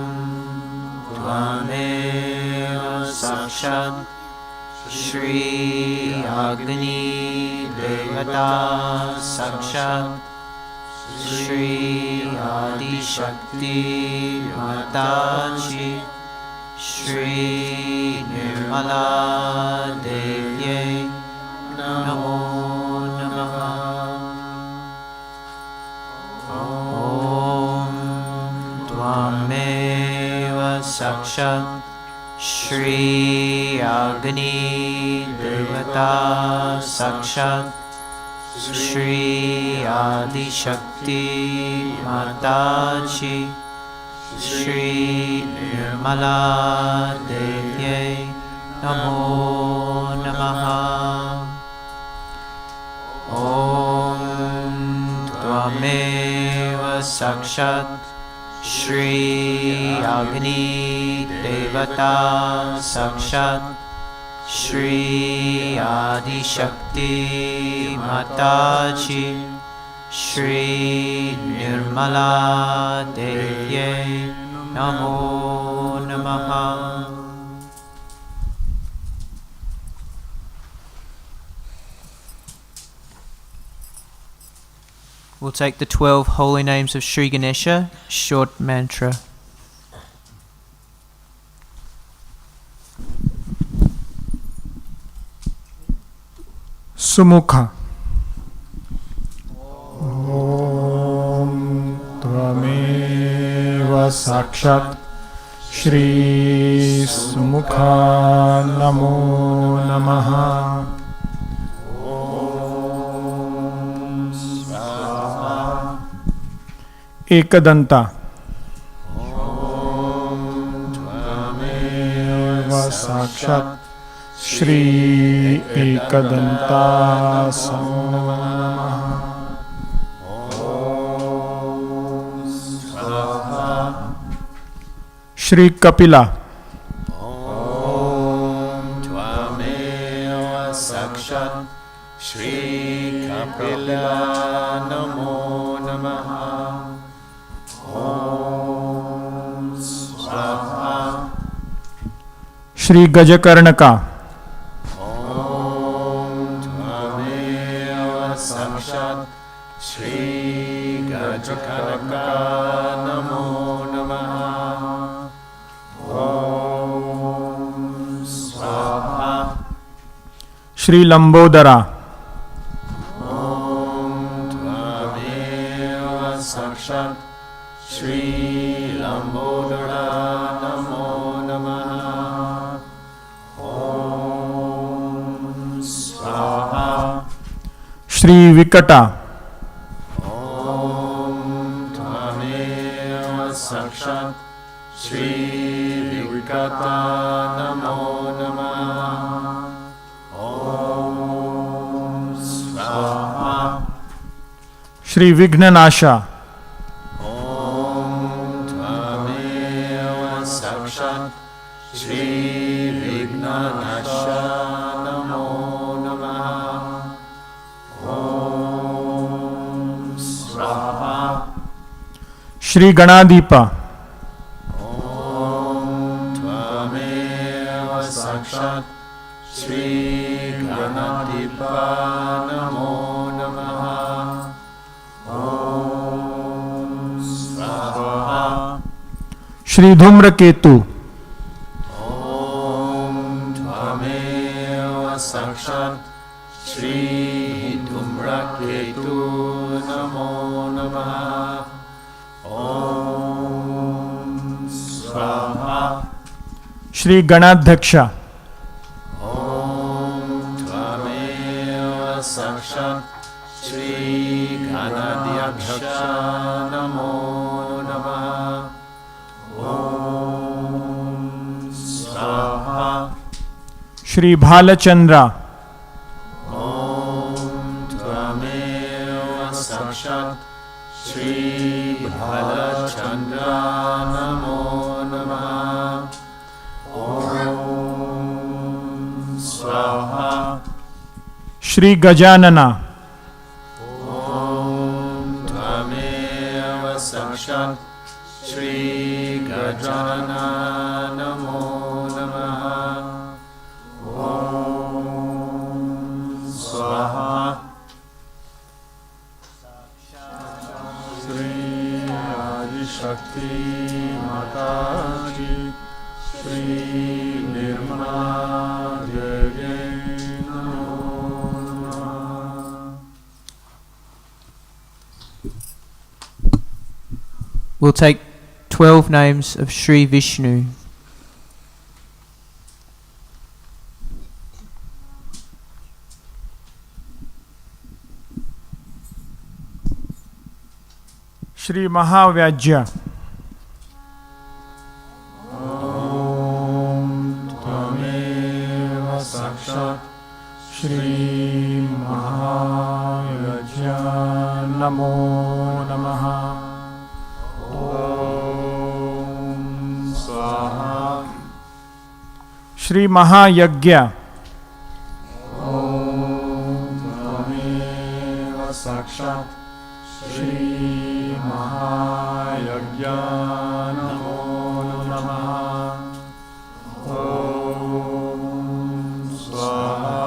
Tvameva Sakshat Shri Agni Devata Sakshat Shri Adi Shakti Mataji Shri Nirmala Devye Namo Namaha. Om Tvameva Sakshat Shri Agni Devata Sakshat Shri Adi Shakti Mataji Shri Nirmala Devye Namo Namaha. Om Tvameva Sakshat Shri Agni Devata Sakshat Shri Adi Shakti Mataji Shri Nirmala Devye Namo Namaha. We'll take the 12 holy names of Shri Ganesha, short mantra. Sumukha. Om Tvameva Sakshat Shri Sumukha Namo Namaha. Om Swaha. Ekadanta. Om Tvameva Sakshat Shri Ekadanta Namaha. Om Swaha. Shri Kapila. Om Tvameva Sakshat Shri Kapila Namo Namaha. Om Swaha. Shri Gajakarnaka. Shri Gidgegannup Namo Namaha. Om Swaha. Shri Lambodara. Om Tvameva Sakshat Shri Lambodara Namo Namaha. Om Swaha. Shri Vikata. Sakshat Shri Vikata Namo Namaha. Om Swaha. Shri Vignanasha. Om Tvameva Sakshat Shri Vignanasha Namo Namaha. Om Swaha. Shri Ganadipa. Om Tvameva Sakshat Shri Ganadipa Namo Namaha. Om Swaha. Shri Dhumraketu. Om Tvameva Sakshat Shri Dhumraketu Namo Namaha. Om Swaha. Shri Ganadhaksha. Om Tvameva Sakshat Shri Ganadhaksha Namo Namaha. Om Swaha. Shri Bhalachandra. Om Tvameva Sakshat Shri Bhalachandra Namo Namaha. Om Swaha. Shri Gajanana. Om Tvameva Sakshat Shri Gajana Namo Namaha. Om Swaha. Shri Adi Shakti Mataji. Shri Nirmala Devi Namo Namaha. We'll take 12 names of Shri Vishnu. Shri Mahavyajya. Tvameva Sakshat Shri Mahavyajya Namo Namaha. Om Swaha. Shri Mahayagya. Om Tvameva Sakshat Shri Mahayagya Namo Namaha. Om Swaha.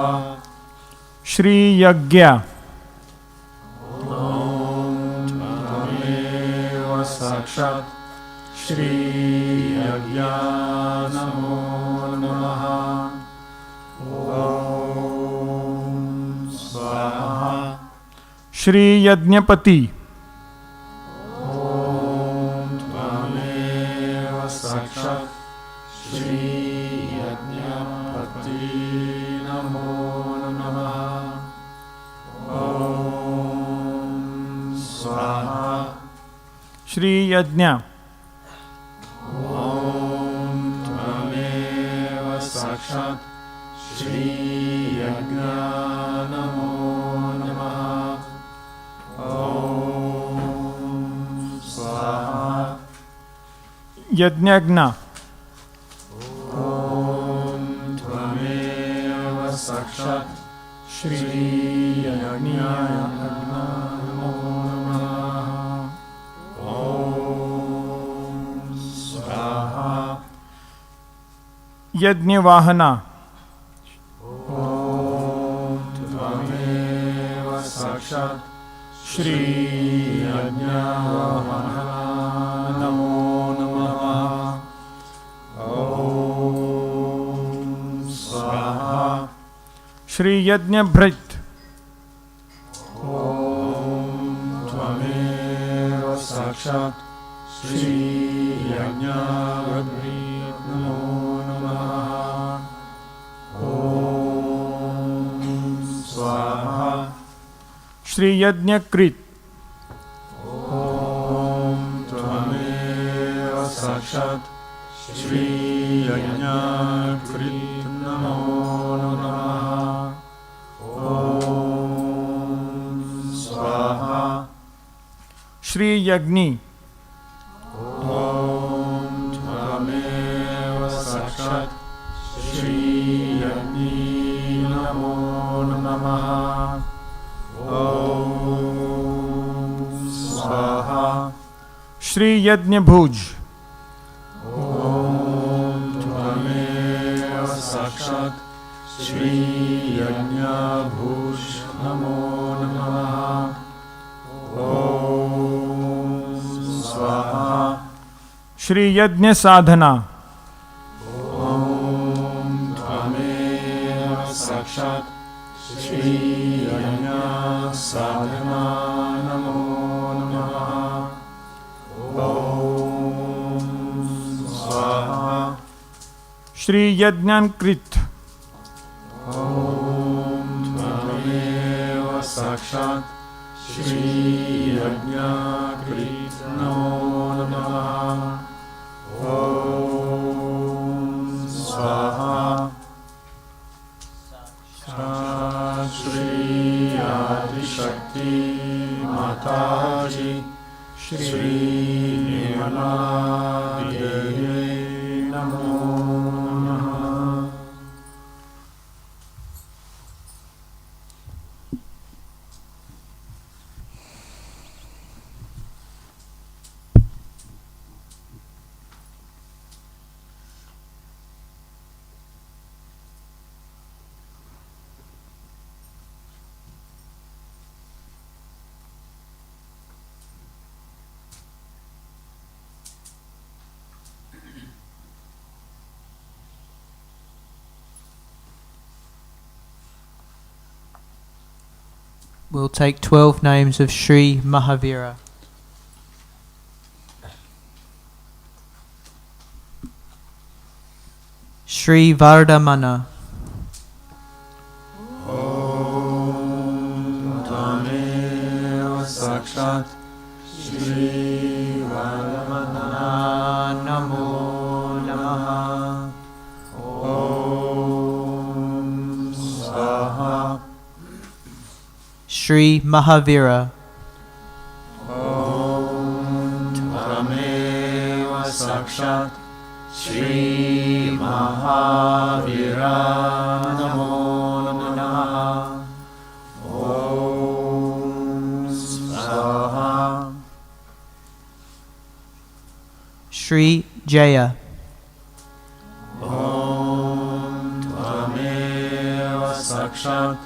Shri Yagya. Om Tvameva Sakshat Shri Yagya Namo Namaha. Om Swaha. Shri Yajnapati. Om Tvameva Sakshat Shri Yajnapati Namo Namaha. Om Swaha. Shri Yajna. Om Tvameva Sakshat Shri Yajna Namo Namaha. Om Swaha. Yajnagna. Om Tvameva Sakshat Shri Yajna Namo Namaha. Om Swaha. Yajnavahana. Om Tvameva Sakshat Shri Yajnavahana Namo Namaha. Om Swaha. Shri Yajnabhrit. Om Tvameva Sakshat Shri Yajnabhrit Namo Namaha. Om Swaha. Shri Yajnakrit. Om Tvameva Sakshat Shri Yajnakrit Namo Namaha. Om Swaha. Shri Yagni. Om Tvameva Sakshat Shri Yagni Namo Namaha. Om Swaha. Shri Yajnabhuj. Om Tvameva Sakshat Shri Yajnabhuj Namo Namaha. Om Swaha. Shri Yajna Sadhana. Om Tvameva Sakshat Shri Yajna Sadhana Namo Namaha. Om Swaha. Shri Yajnankrit. Om Tvameva Sakshat Shri Yajnakrit Namo Namaha. Om Swaha. Shri Adi Shakti Mataji Shri Mataji Namo Namaha. We'll take 12 names of Shri Mahavira. Shri Vardhamana. Om Tameva Sakshat Shri Vardhamana Namo Namaha. Om Swaha. Shri Mahavira. Om Tameva Sakshat Shri Mahavira Namo Namaha. Om Swaha. Shri Jaya. Om Tameva Sakshat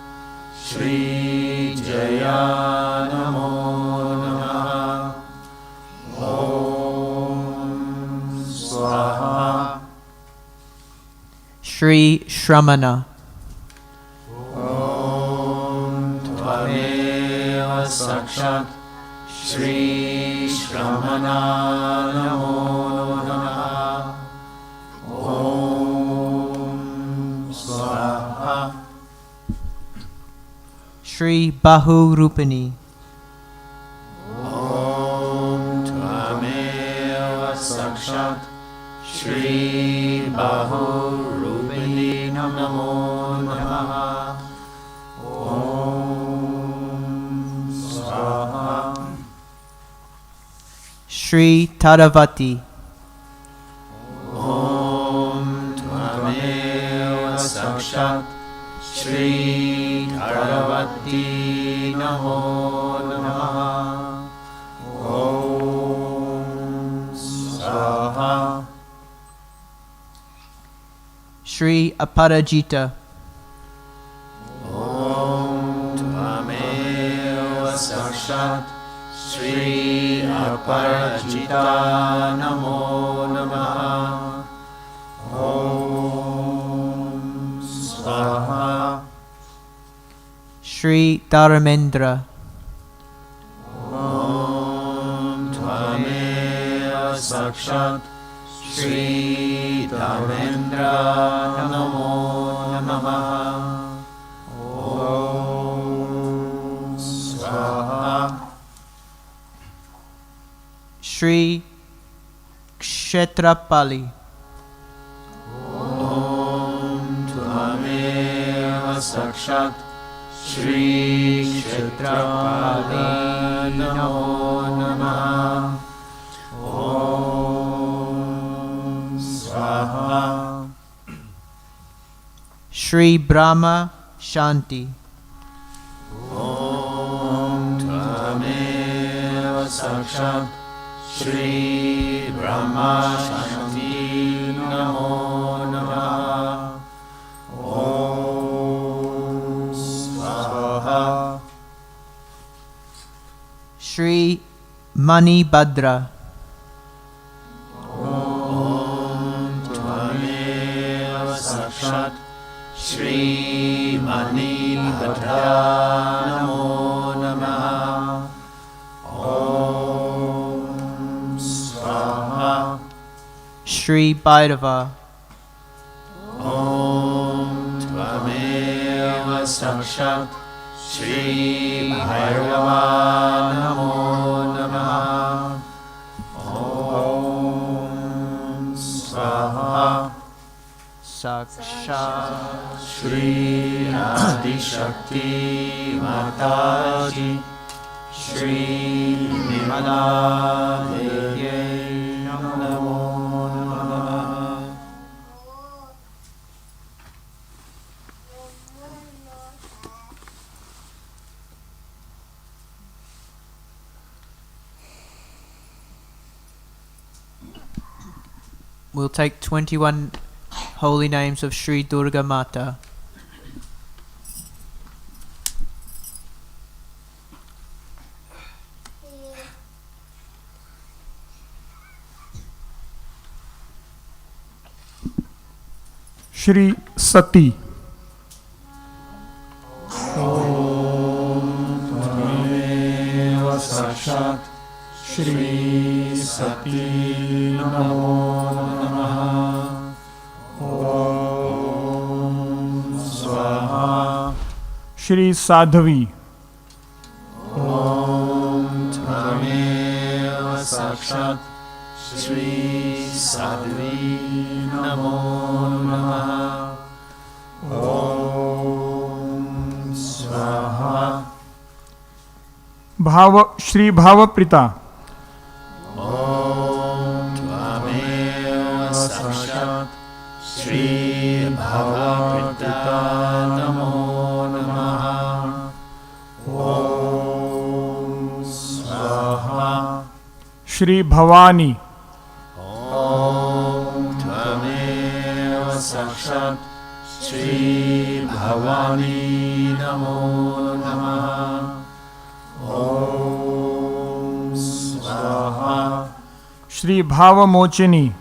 Shri Jaya Namo Namaha. Om Swaha. Shri Shramana. Om Tvameva Sakshat Shri Shramana Namo Namaha. Om Swaha. Shri Bahu Rupani. Om Tvameva Sakshat Shri Bahu Rupani Namo Namaha. Om Swaha. Shri Taravati. Om Tvameva Sakshat Shri Taravati Namo Namaha. Om Swaha. Shri Aparajita. Om Tvameva Sakshat Shri Aparajita Namo Namaha. Om Swaha. Shri Dharamendra. Om Tvameva Sakshat Shri Dharmendra Namo Namaha. Om Swaha. Shri Kshetrapali. Om Tvameva Sakshat Shri Kshetrapali Namo Namaha. Om Swaha. Shri Brahma Shanti. Om Tvameva Sakshat Shri Brahma Shanti Namo Namaha. Om Swaha. Shri Mani Bhadra. Om Tvameva Sakshat Shri Mani Bhadra Namo Namaha. Om Swaha. Shri Bhairava. Om Tvameva Sakshat Shri Bhairava Namo Namaha. Om Swaha. Sakshat Shri Adi Shakti Mataji Shri Mataji Namo Namaha. We'll take 21 holy names of Shri Durga Mata. Shri Sati. Tvameva Sakshat Shri Sati Namo Namaha. Om Swaha. Shri Sadhavi. Om Tvameva Sakshat Shri Sadhvi Namo Namaha. Om Swaha. Shri Bhavaprita. Om Tvameva Sakshat Shri Bhavaprita Namo Namaha. Om Swaha. Shri Bhavani. Om Tvameva Sakshat Shri Bhavani Namo Namaha. Om Swaha. Shri Bhavamochini.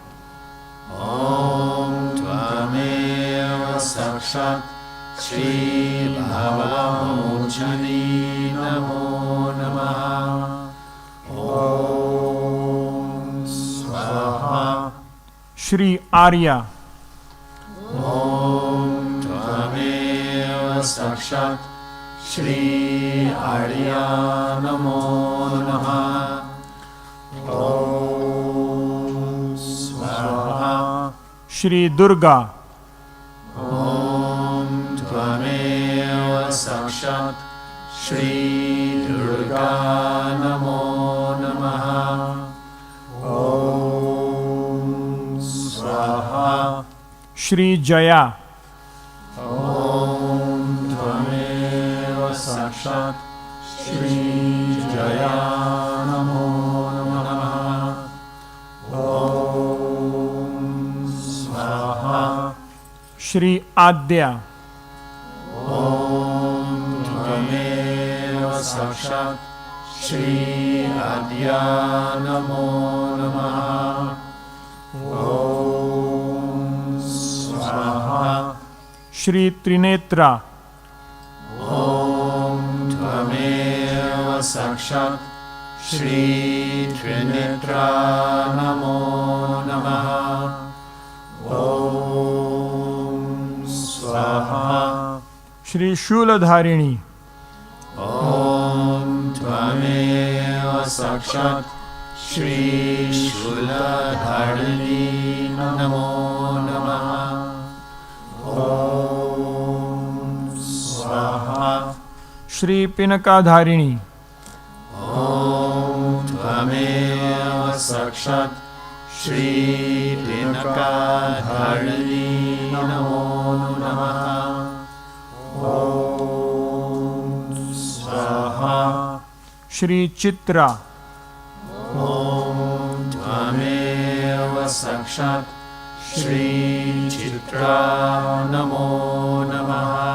Om Tvameva Sakshat Shri Bhavamochani Namo Namaha. Om Swaha. Shri Arya. Om Tvameva Sakshat Shri Arya Namo Namaha. Om Swaha. Shri Durga. Om Tvameva Sakshat Shri Durga Namo Namaha. Om Swaha. Shri Jaya. Om Tvameva Sakshat Shri Jaya Namo Namaha. Om Swaha. Shri Adya. Om Tvameva Sakshat Shri Adya Namo Namaha. Om Swaha. Shri Trinetra. Om Tvameva Sakshat Shri Trinetra Namo Namaha. Om Swaha. Shri Shuladharini. Om Tvameva Sakshat Shri Shuladharini Namo Namaha. Om Swaha. Shri Pinakadharini. Om Tvameva Sakshat Shri Pinakadharini Namo Namaha. Om Swaha. Shri Chitra. Om Tvameva Sakshat Shri Chitra Namo Namaha.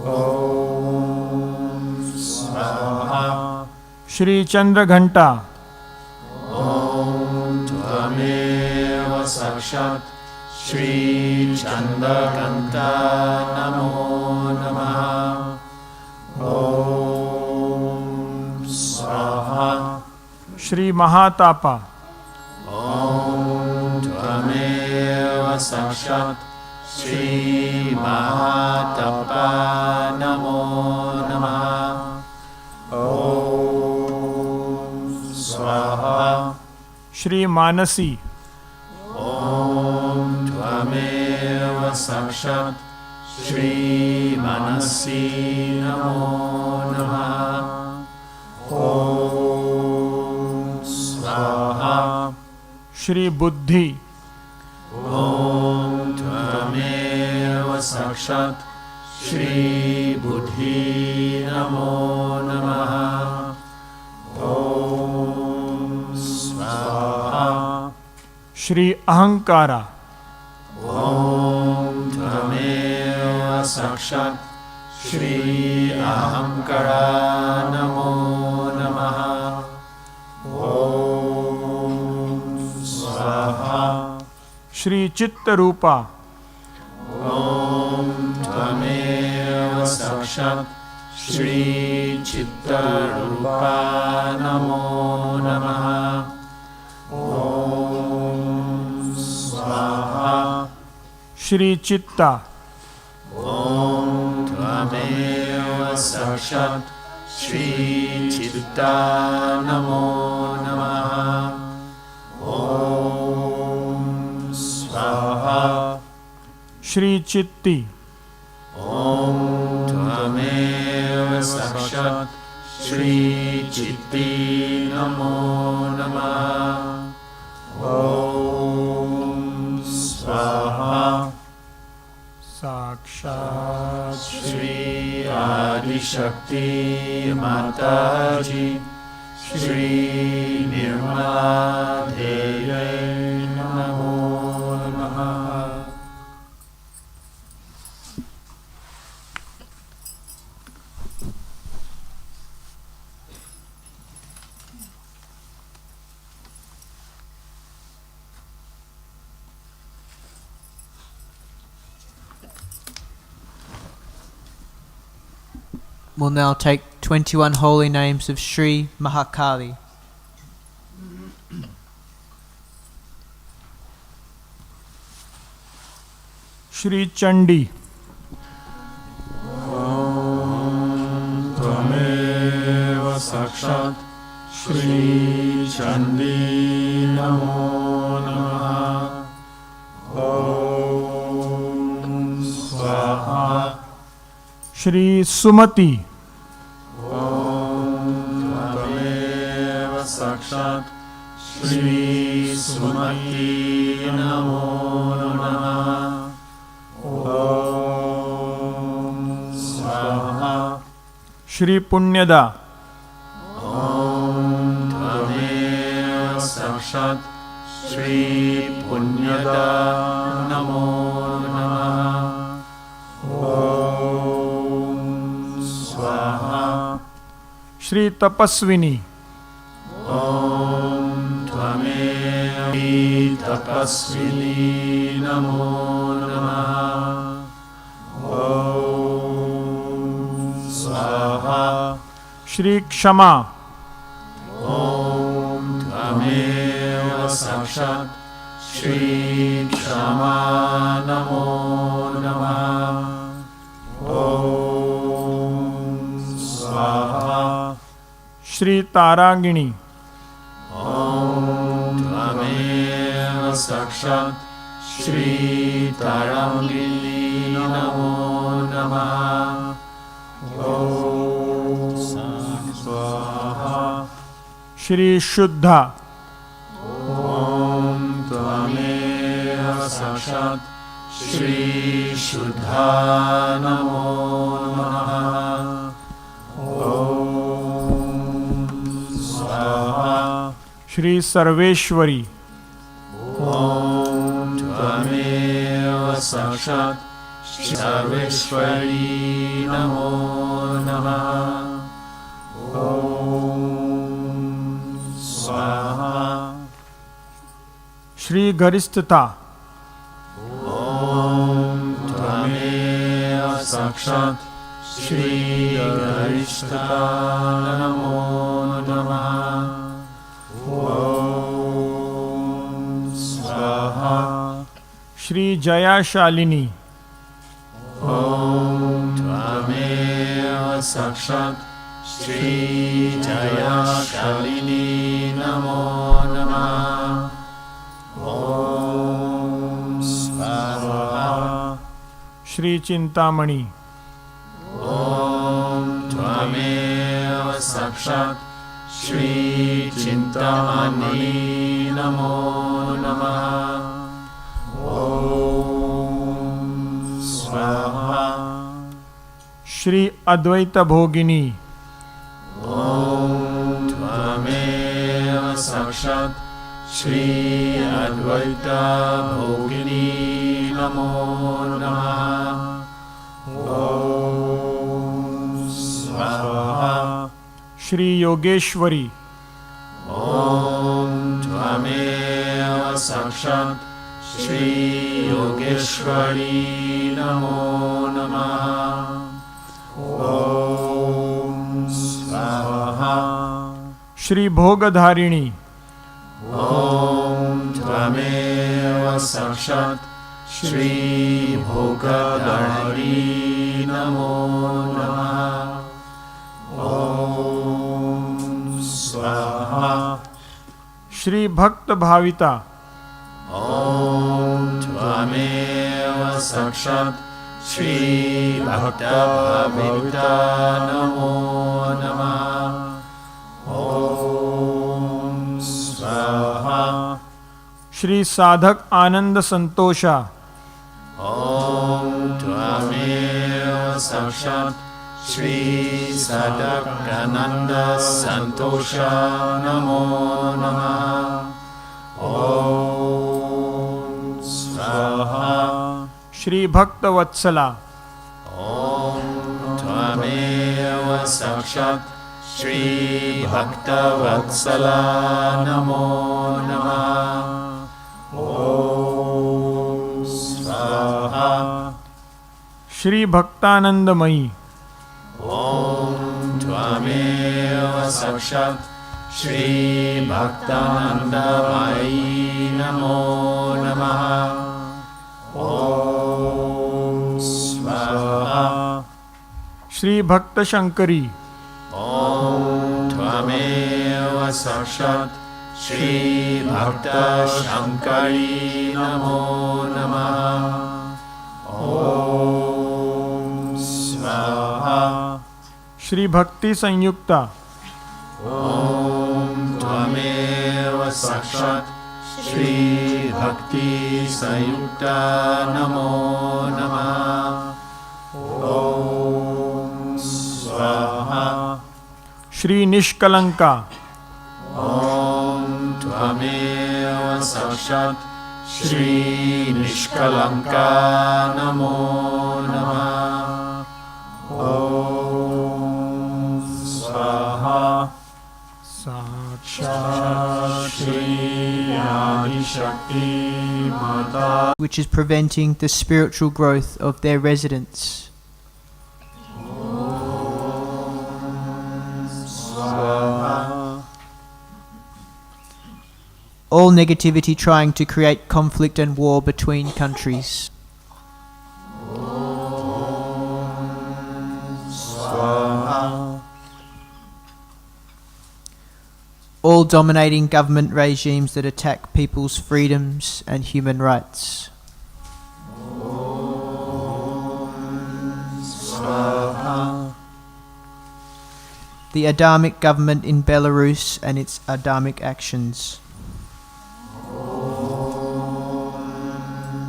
Om Swaha. Shri Chandraghanta. Om Tvameva Sakshat Shri Chandrakanta Namo Namaha. Om Swaha. Shri Mahatapa. Om Tvameva Sakshat Shri Mahatapa Namo Namaha. Om Swaha. Shri Manasi. Om Tvameva Sakshat Shri Manasi Namo Namaha. Om Swaha. Shri Buddhi, Om Tvameva Sakshat Shri Buddhi Namo Namaha. Om Swaha. Shri Ahankara, Om Tvameva Sakshat Shri Ahamkara Namo Namaha. Om Swaha. Shri Chittarupa, Om Tvameva Sakshat Shri Chittarupa Namo Namaha. Om Swaha. Shri Chitta, Om Tvameva Sakshat Shri Chitta Namo Namaha. Om Swaha. Shri Chitti, Om Tvameva Sakshat Shri Chitti Namo Namaha. Om Swaha. Sakshat Shri Adi Shakti Mataji Shri Nirmala Devi Namo Namaha. We'll now take 21 holy names of Shri Mahakali. Shri Chandi, Om Tvameva Sakshat Shri Chandi Namo Namaha. Om Swaha. Shri Sumati, Om Tvameva Sakshat Shri Sumati Namo Namaha. Om Swaha. Shri Punyada, Om Tvameva Sakshat Shri Punyada Namo Namaha. Om Swaha. Shri Tapaswini, Om Tvameva Tapasvini Namo Namaha. Om Swaha. Shri Kshama, Om Tvameva Sakshat Shri Kshama Namo Namaha. Om Swaha. Shri Tarangini, Om Tvameva Sakshat Shri Tarangini Namo Namaha. Om Swaha. Shri Shuddha, Om Tvameva Sakshat Shri Shuddha Namo Namaha. Om Swaha. Shri Sarveshwari, Om Tvameva Sakshat Shri Sarveshwari Namo Namaha. Om Swaha. Shri Garistha, Om Tvameva Sakshat Shri Garishtha Namo Namaha. Om Swaha. Shri Jayashalini, Om Tvameva Sakshat Shri Jayashalini Namo Namaha. Om Swaha. Shri Chintamani, Om Tvameva Sakshat Shri Chintamani Namo Namaha. Om Swaha. Shri Advaita Bhogini, Om Tvameva Sakshat Shri Advaita Bhogini Namo Namaha. Om Swaha. Shri Yogeshwari, Om Tvameva Sakshat Shri Yogeshwari Namo Namaha. Om Swaha. Shri Bhogadharini, Om Tvameva Sakshat Shri Bhogadhari Namo Namaha. Om Swaha. Shri Bhakta Bhavita, Om Tvameva Sakshat Shri Bhakta Bhavita Namo Namaha. Om Swaha. Shri Sadhak Ananda Santosha, Om Tvameva Sakshat Shri Sadakananda Santosha Namo Namaha. Om Swaha. Shri Bhakta Vatsala, Om Tvameva Sakshat Shri Bhakta Vatsala Namo Namaha. Om Swaha. Shri Bhaktanandamayi, Om Tvameva Sakshat Shri Bhaktanandamayi Namo Namaha. Om Swaha. Shri Bhakta Shankari, Om Tvameva Sakshat Shri Bhakta Shankari Namo Namaha. Om Swaha. Shri Bhakti Sanyukta, Om Tvameva Sakshat Shri Bhakti Sayukta Namo Namaha. Om Swaha. Shri Nishkalanka, Om Tvameva Sakshat Shri Nishkalanka Namo Namaha. Om Swaha. Sakshat Shri Adi Shakti Mata, which is preventing the spiritual growth of their residents. Swaha. All negativity trying to create conflict and war between countries. Swaha. All dominating government regimes that attack people's freedoms and human rights. Swaha. The Adamic government in Belarus and its Adamic actions.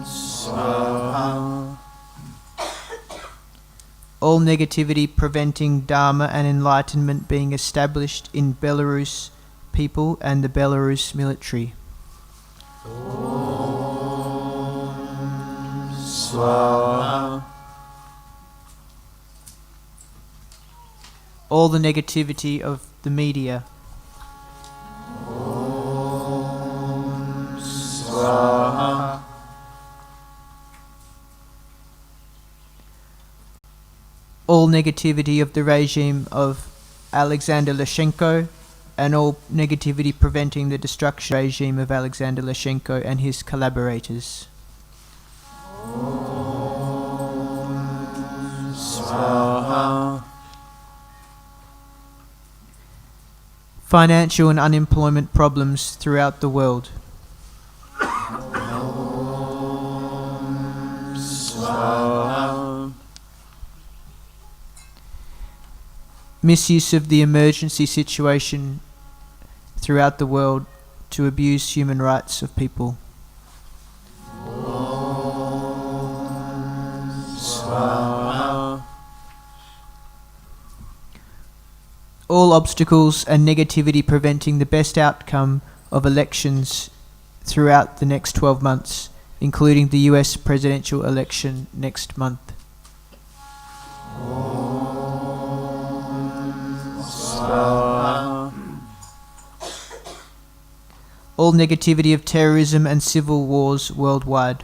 Swaha. All negativity preventing Dharma and enlightenment being established in Belarus people and the Belarus military. Swaha. All the negativity of the media. Swaha. All negativity of the regime of Alexander Lukashenko and all negativity preventing the destruction regime of Alexander Lukashenko and his collaborators. Swaha. Financial and unemployment problems throughout the world. Swaha. Misuse of the emergency situation throughout the world to abuse human rights of people. Swaha. All obstacles and negativity preventing the best outcome of elections throughout the next 12 months, including the US presidential election next month. Swaha. All negativity of terrorism and civil wars worldwide.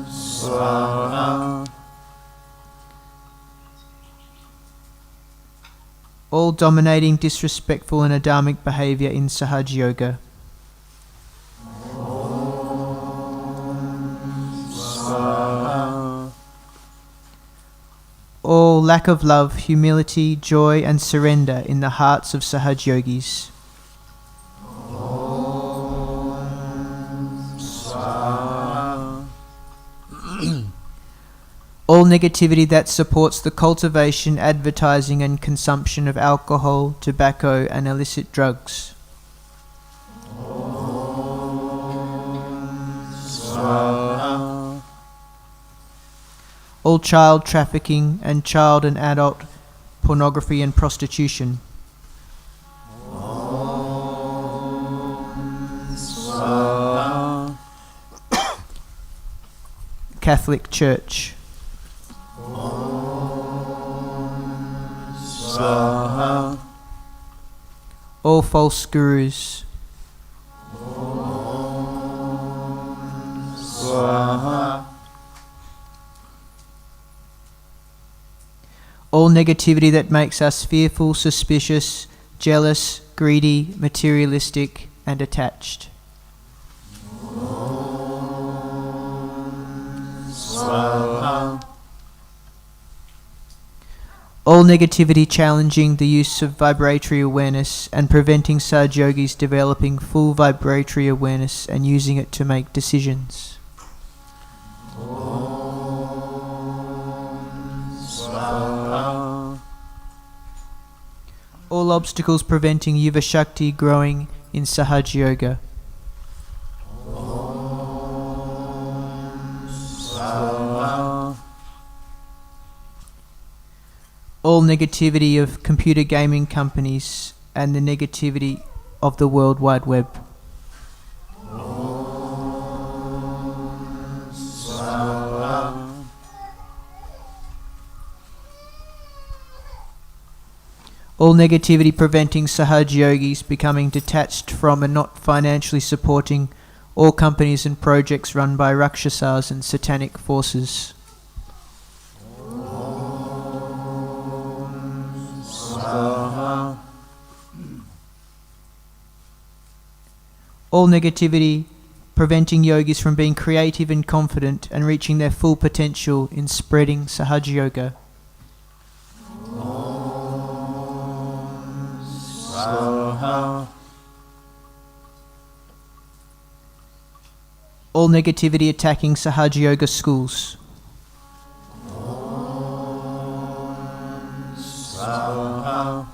Swaha. All dominating, disrespectful and adamic behavior in Sahaja Yoga. Swaha. All lack of love, humility, joy and surrender in the hearts of Sahaja Yogis. Swaha. All negativity that supports the cultivation, advertising and consumption of alcohol, tobacco and illicit drugs. Swaha. All child trafficking and child and adult pornography and prostitution. Swaha. Catholic Church. Swaha. All false gurus. Swaha. All negativity that makes us fearful, suspicious, jealous, greedy, materialistic and attached. Swaha. All negativity challenging the use of vibratory awareness and preventing Sahaja Yogis developing full vibratory awareness and using it to make decisions. Swaha. All obstacles preventing Yuva Shakti growing in Sahaja Yoga. Swaha. All negativity of computer gaming companies and the negativity of the World Wide Web. Swaha. All negativity preventing Sahaja Yogis becoming detached from and not financially supporting all companies and projects run by Rakshasas and satanic forces. Swaha. All negativity preventing yogis from being creative and confident and reaching their full potential in spreading Sahaja Yoga. Swaha. All negativity attacking Sahaja Yoga schools. Swaha.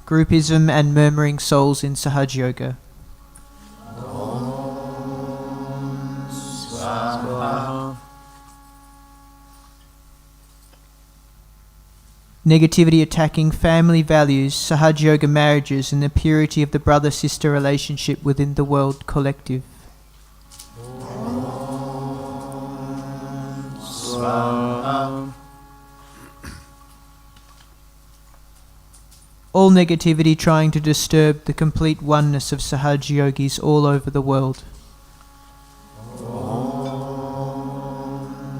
Groupism and murmuring souls in Sahaja Yoga. Swaha. Negativity attacking family values, Sahaja Yoga marriages and the purity of the brother-sister relationship within the world collective. Swaha. All negativity trying to disturb the complete oneness of Sahaja Yogis all over the world.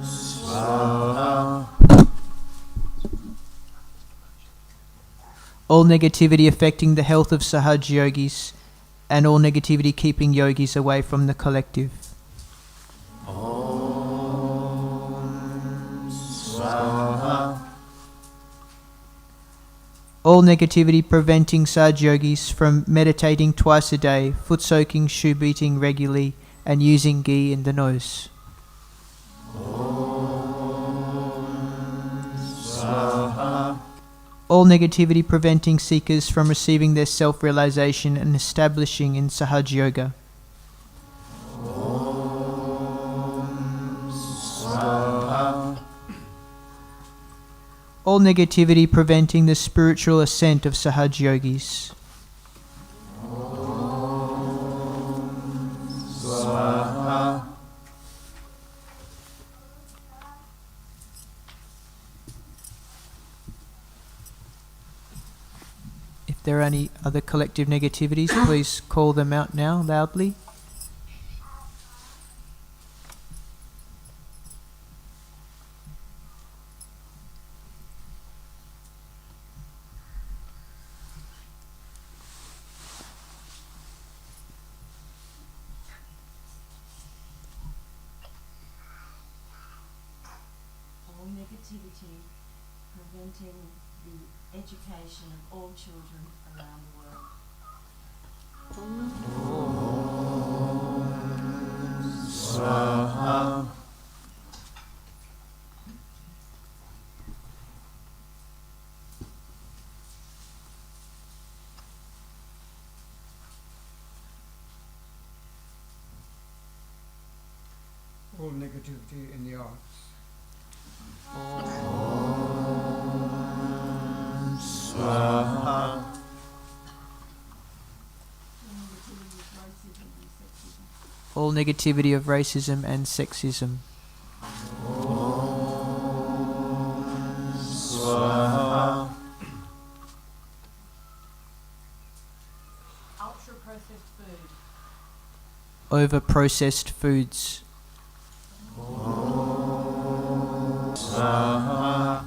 Swaha. All negativity affecting the health of Sahaja Yogis and all negativity keeping yogis away from the collective. Swaha. All negativity preventing Sahaja Yogis from meditating twice a day, foot soaking, shoe beating regularly and using ghee in the nose. Swaha. all negativity preventing seekers from receiving their self-realization and establishing in Sahaja Yoga. All negativity preventing the spiritual ascent of Sahaja Yogis. If there are any other collective negativities, please call them out now loudly. All negativity preventing the education of all children around the world. Swaha. All negativity in the arts. Swaha. All negativity of racism and sexism. Swaha. Ultra-processed food. Over-processed foods. Swaha.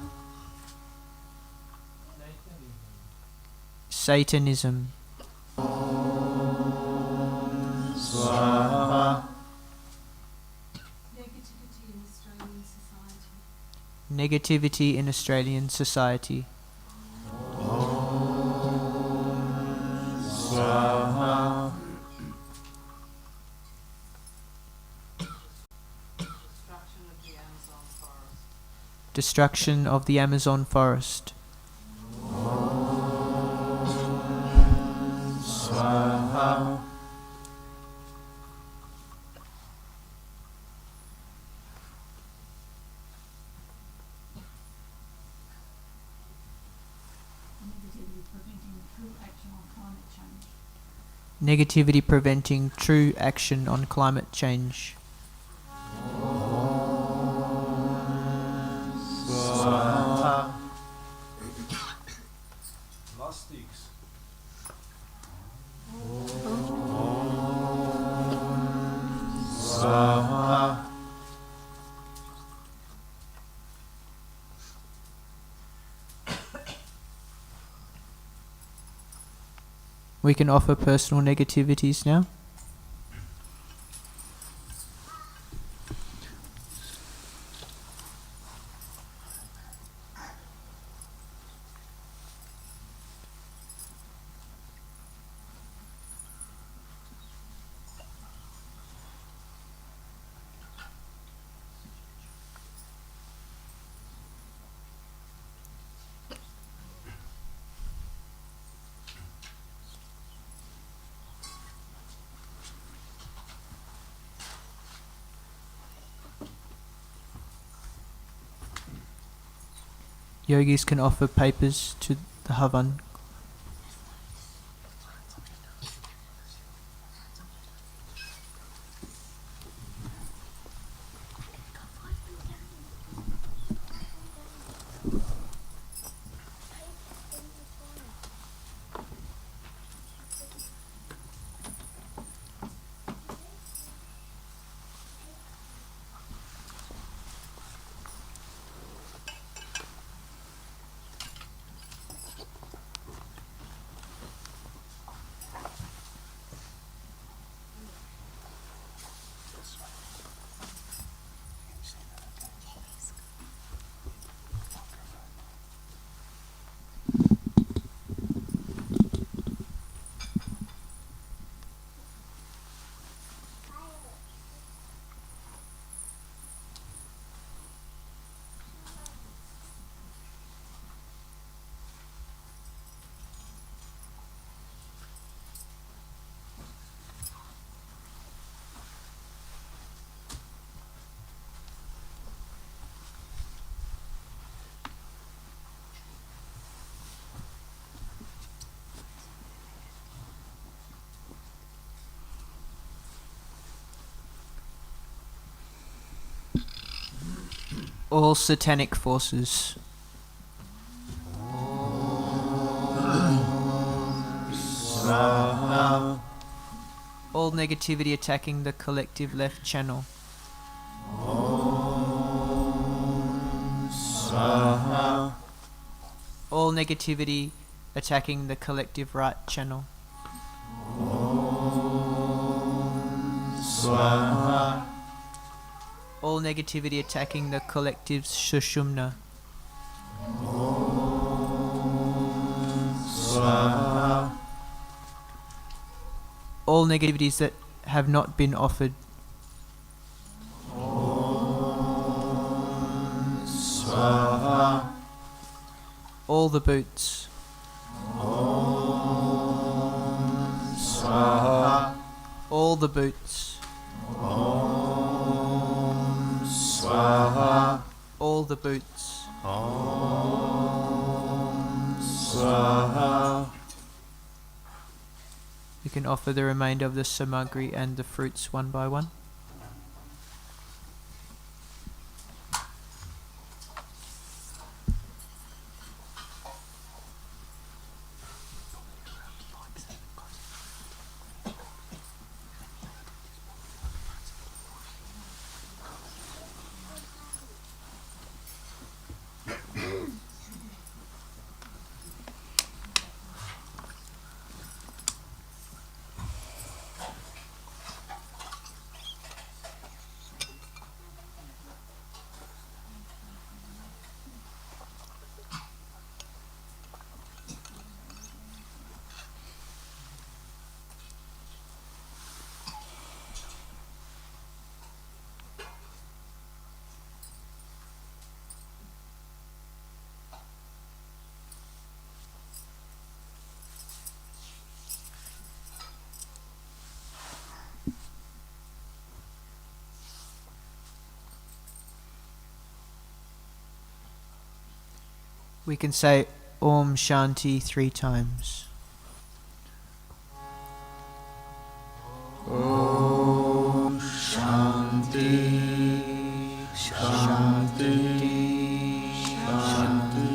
Satanism. Swaha. Negativity in Australian society. Negativity in Australian society. Swaha. Destruction of the Amazon forest. Destruction of the Amazon forest. Swaha. Negativity preventing true action on climate change. Swaha. Plastics. Swaha. We can offer personal negativities now. Yogis can offer papers to the Havan. all satanic forces, Swaha. all negativity attacking the collective left channel, Swaha. all negativity attacking the collective right channel, Swaha. all negativity attacking the collective sushumna, Swaha. all negativities that have not been offered, Swaha. all the boots, Swaha. all the boots, Swaha. all the boots, Swaha. You can offer the remainder of the samagri and the fruits one by one. We can say Om Shanti 3 times. Om Shanti. Shanti. Shanti.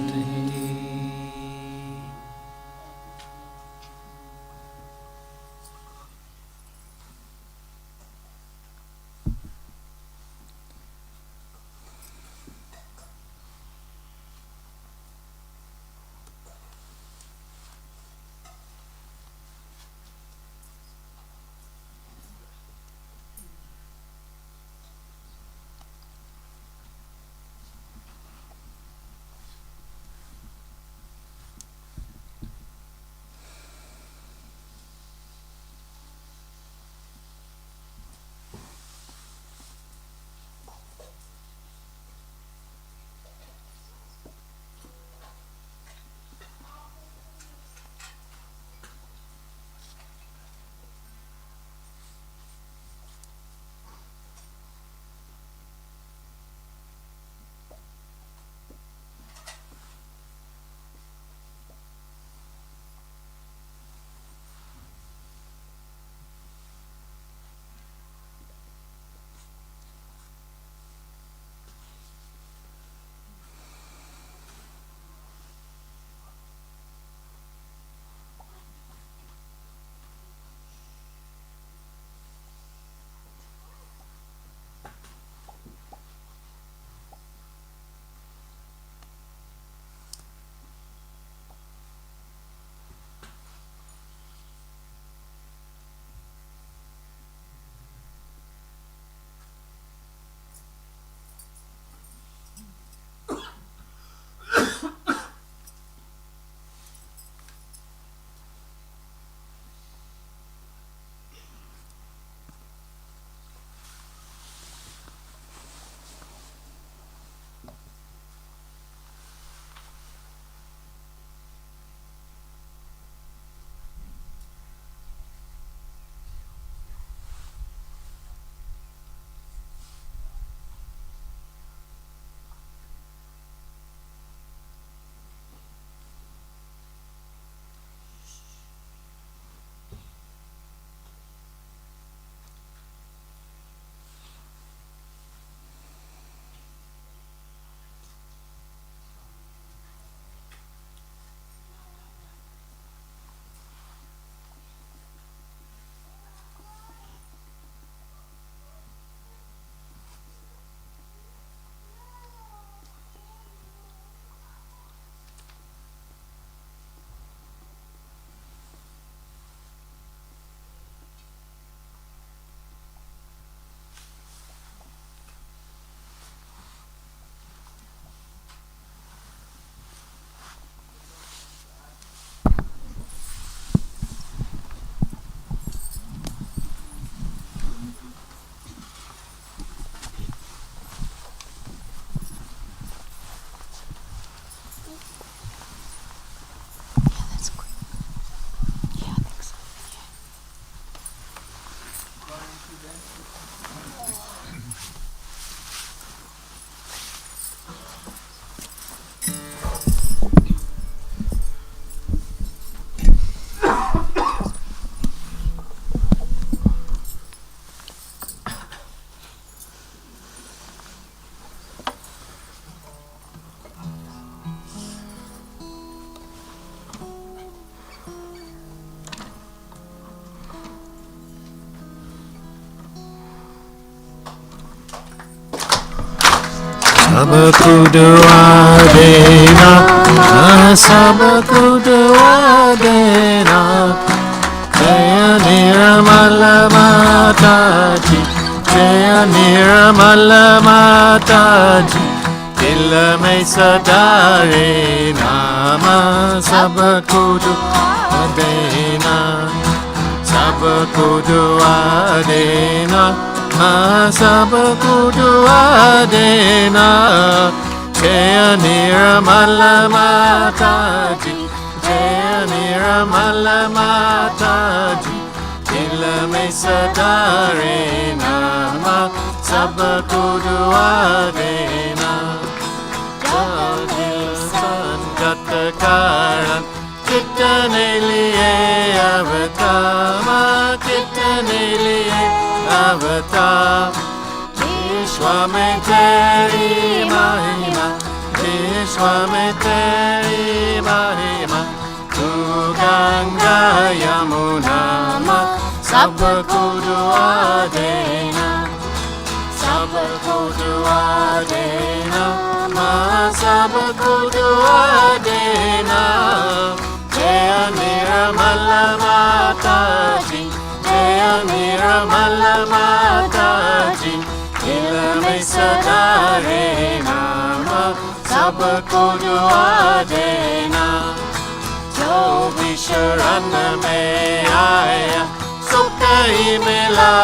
sabku dua dena, sabku dua dena. Jaya Nirmala Mataji, Jaya Nirmala Mataji, दिल में सदा रे नाम सबको दुआ देना, सबको दुआ देना, सबको दुआ देना. जय निर्मल माताजी, जय निर्मल माताजी, दिल में सदा रे नाम सबको दुआ देना. संकट कारण कितने लिए अवतार, कितने लिए अवतार. विश्व में तेरी महिमा, विश्व में तेरी महिमा. तू गंगा यमुना सबको दुआ देना, सबको दुआ देना, सबको दुआ देना. जय निर्मल माताजी, जय निर्मल माताजी, दिल में सदा रे नाम सबको दुआ देना. जो भी शरण में आया सुख ही मिला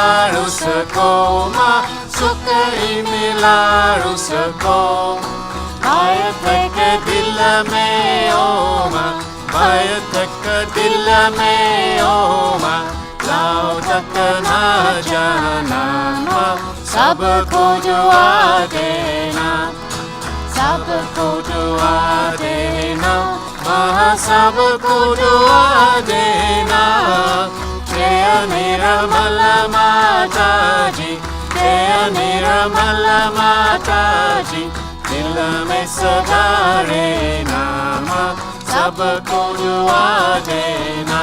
उसको माँ, सुख ही मिला उसको. भय तक दिल में ओ माँ, भय तक दिल में ओ माँ, लाओ तक ना जाना माँ, सबको दुआ देना, सबको दुआ देना माँ, सबको दुआ देना. जय निर्मल माताजी, जय निर्मल माताजी, दिल में सदा रे नाम सबको दुआ देना.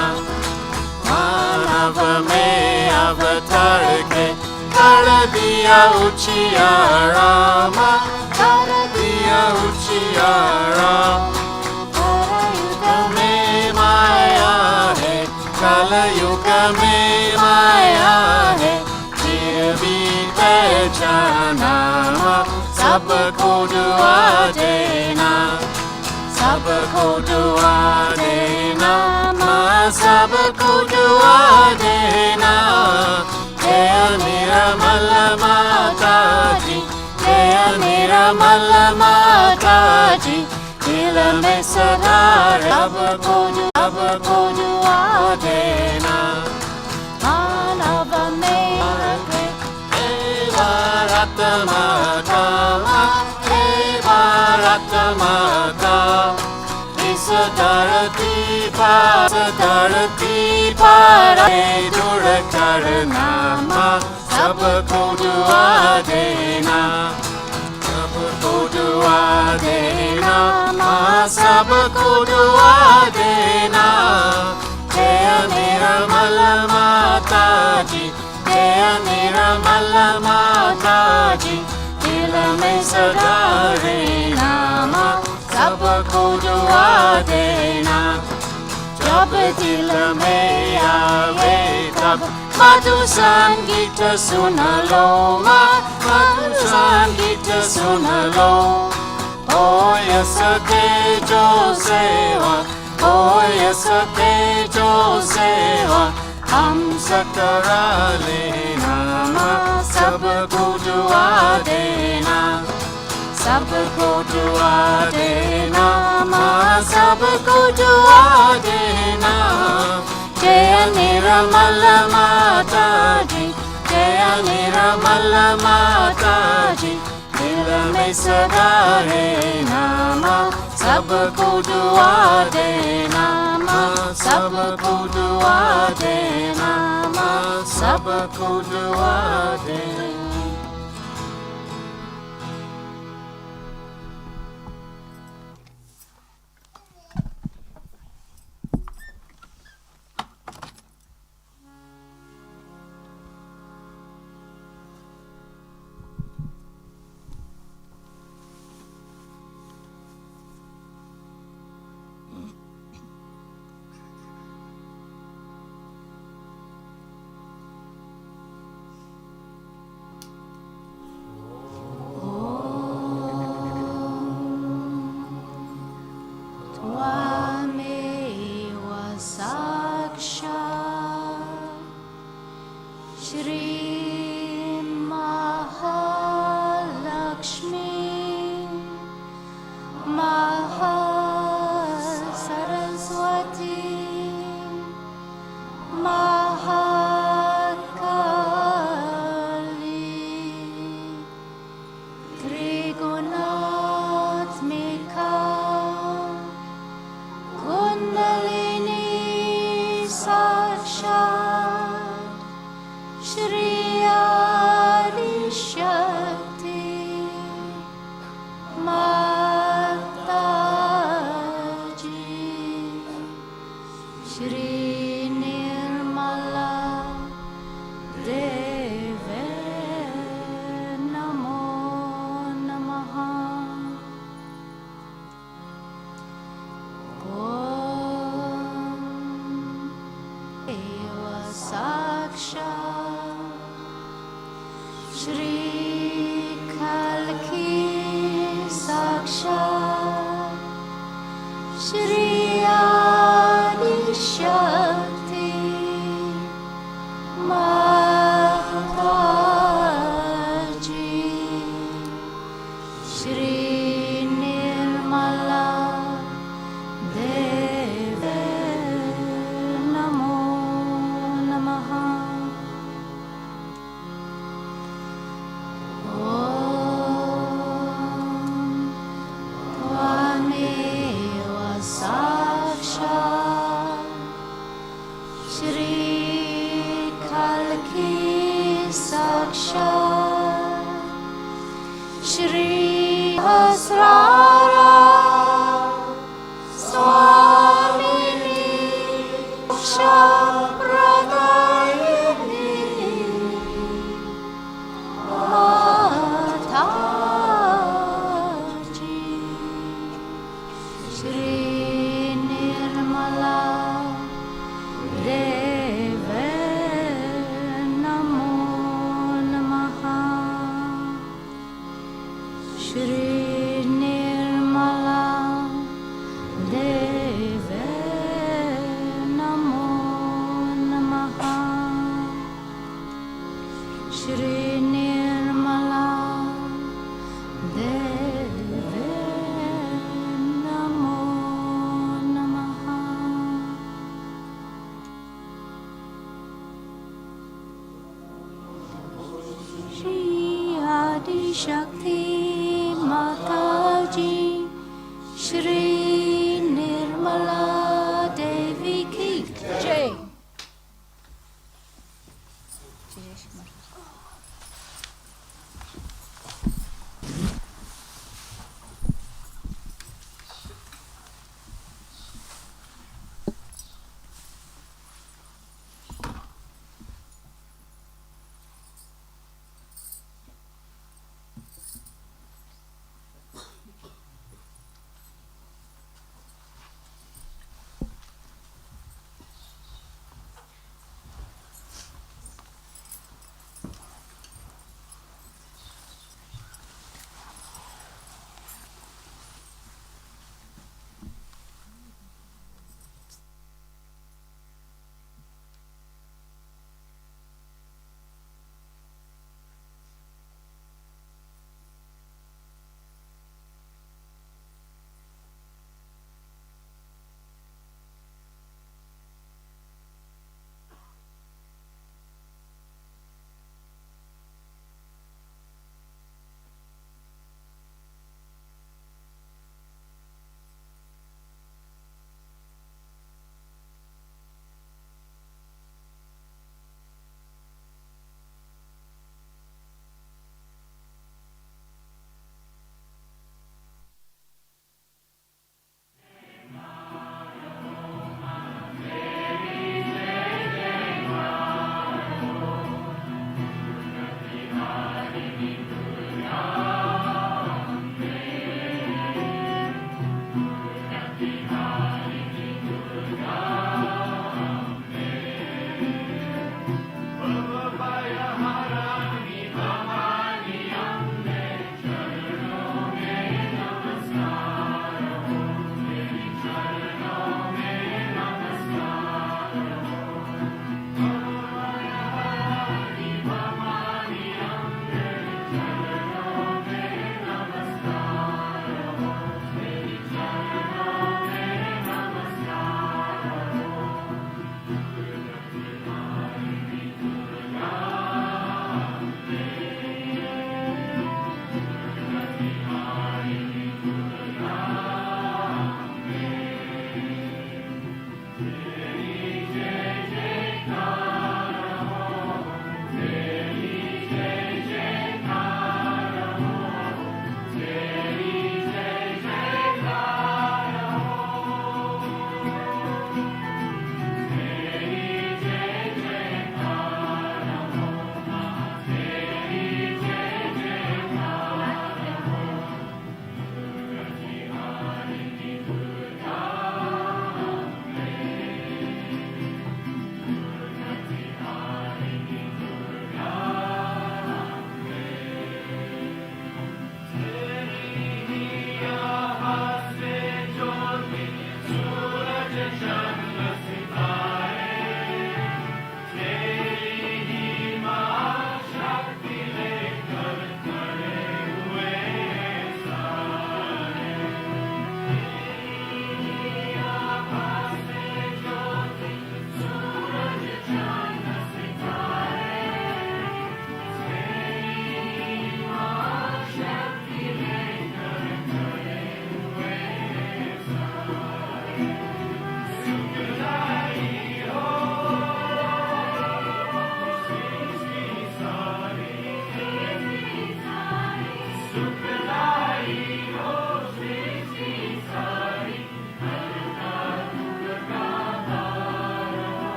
मानव में अवतार के कर दिया उजियारा, कर दिया उजियारा. कलयुग में माया है, कलयुग में माया है, फिर भी पहचाना सबको दुआ देना, सबको दुआ देना माँ, सबको दुआ देना. जय निर्मल माताजी, जय निर्मल माताजी, दिल में सदा सबको दुआ देना. मानव में भारत माता, हे भारत माता, इस धरती पर दूर करना माँ, सबको दुआ देना, सबको दुआ देना माँ, सबको दुआ देना. जय निर्मल माताजी, जय निर्मल माताजी, दिल में सदा रे नाम सबको दुआ देना. जब दिल में आवे तब मधु संगीत सुन लो माँ, मधु संगीत सुन लो. हो सके जो सेवा, हो सके जो सेवा, हम सकरा लेना माँ, सबको दुआ देना, सबको दुआ देना माँ, सबको दुआ देना. जय निर्मल माताजी, जय निर्मल माताजी, दिल में सदा रहना माँ, सबको दुआ देना माँ, सबको दुआ देना माँ, सबको दुआ देना. Shri Mahalakshmi Mahasaraswati Mahakali Trigunatmika Kundalini Sakshat Shri Adi Shakti Mataji Shri Nirmala Deve Namo Namaha Om Eva Sakshat Shri Kalki Sakshat Shri Adi Shakti Mataji Shri Nirmala Deve Namo Namaha Om Tvameva Sakshat Shri Kalki Sakshat Shri Hasrara Swamini Shapradayani Mataji Shri Nirmala Deve Namo Namaha Shri Nirmala Deve Namo Namaha Shri Nirmala Deve Namo Namaha Shri Adi Shakti Mataji Shri Nirmala Devi Ki Jai.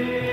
Amen.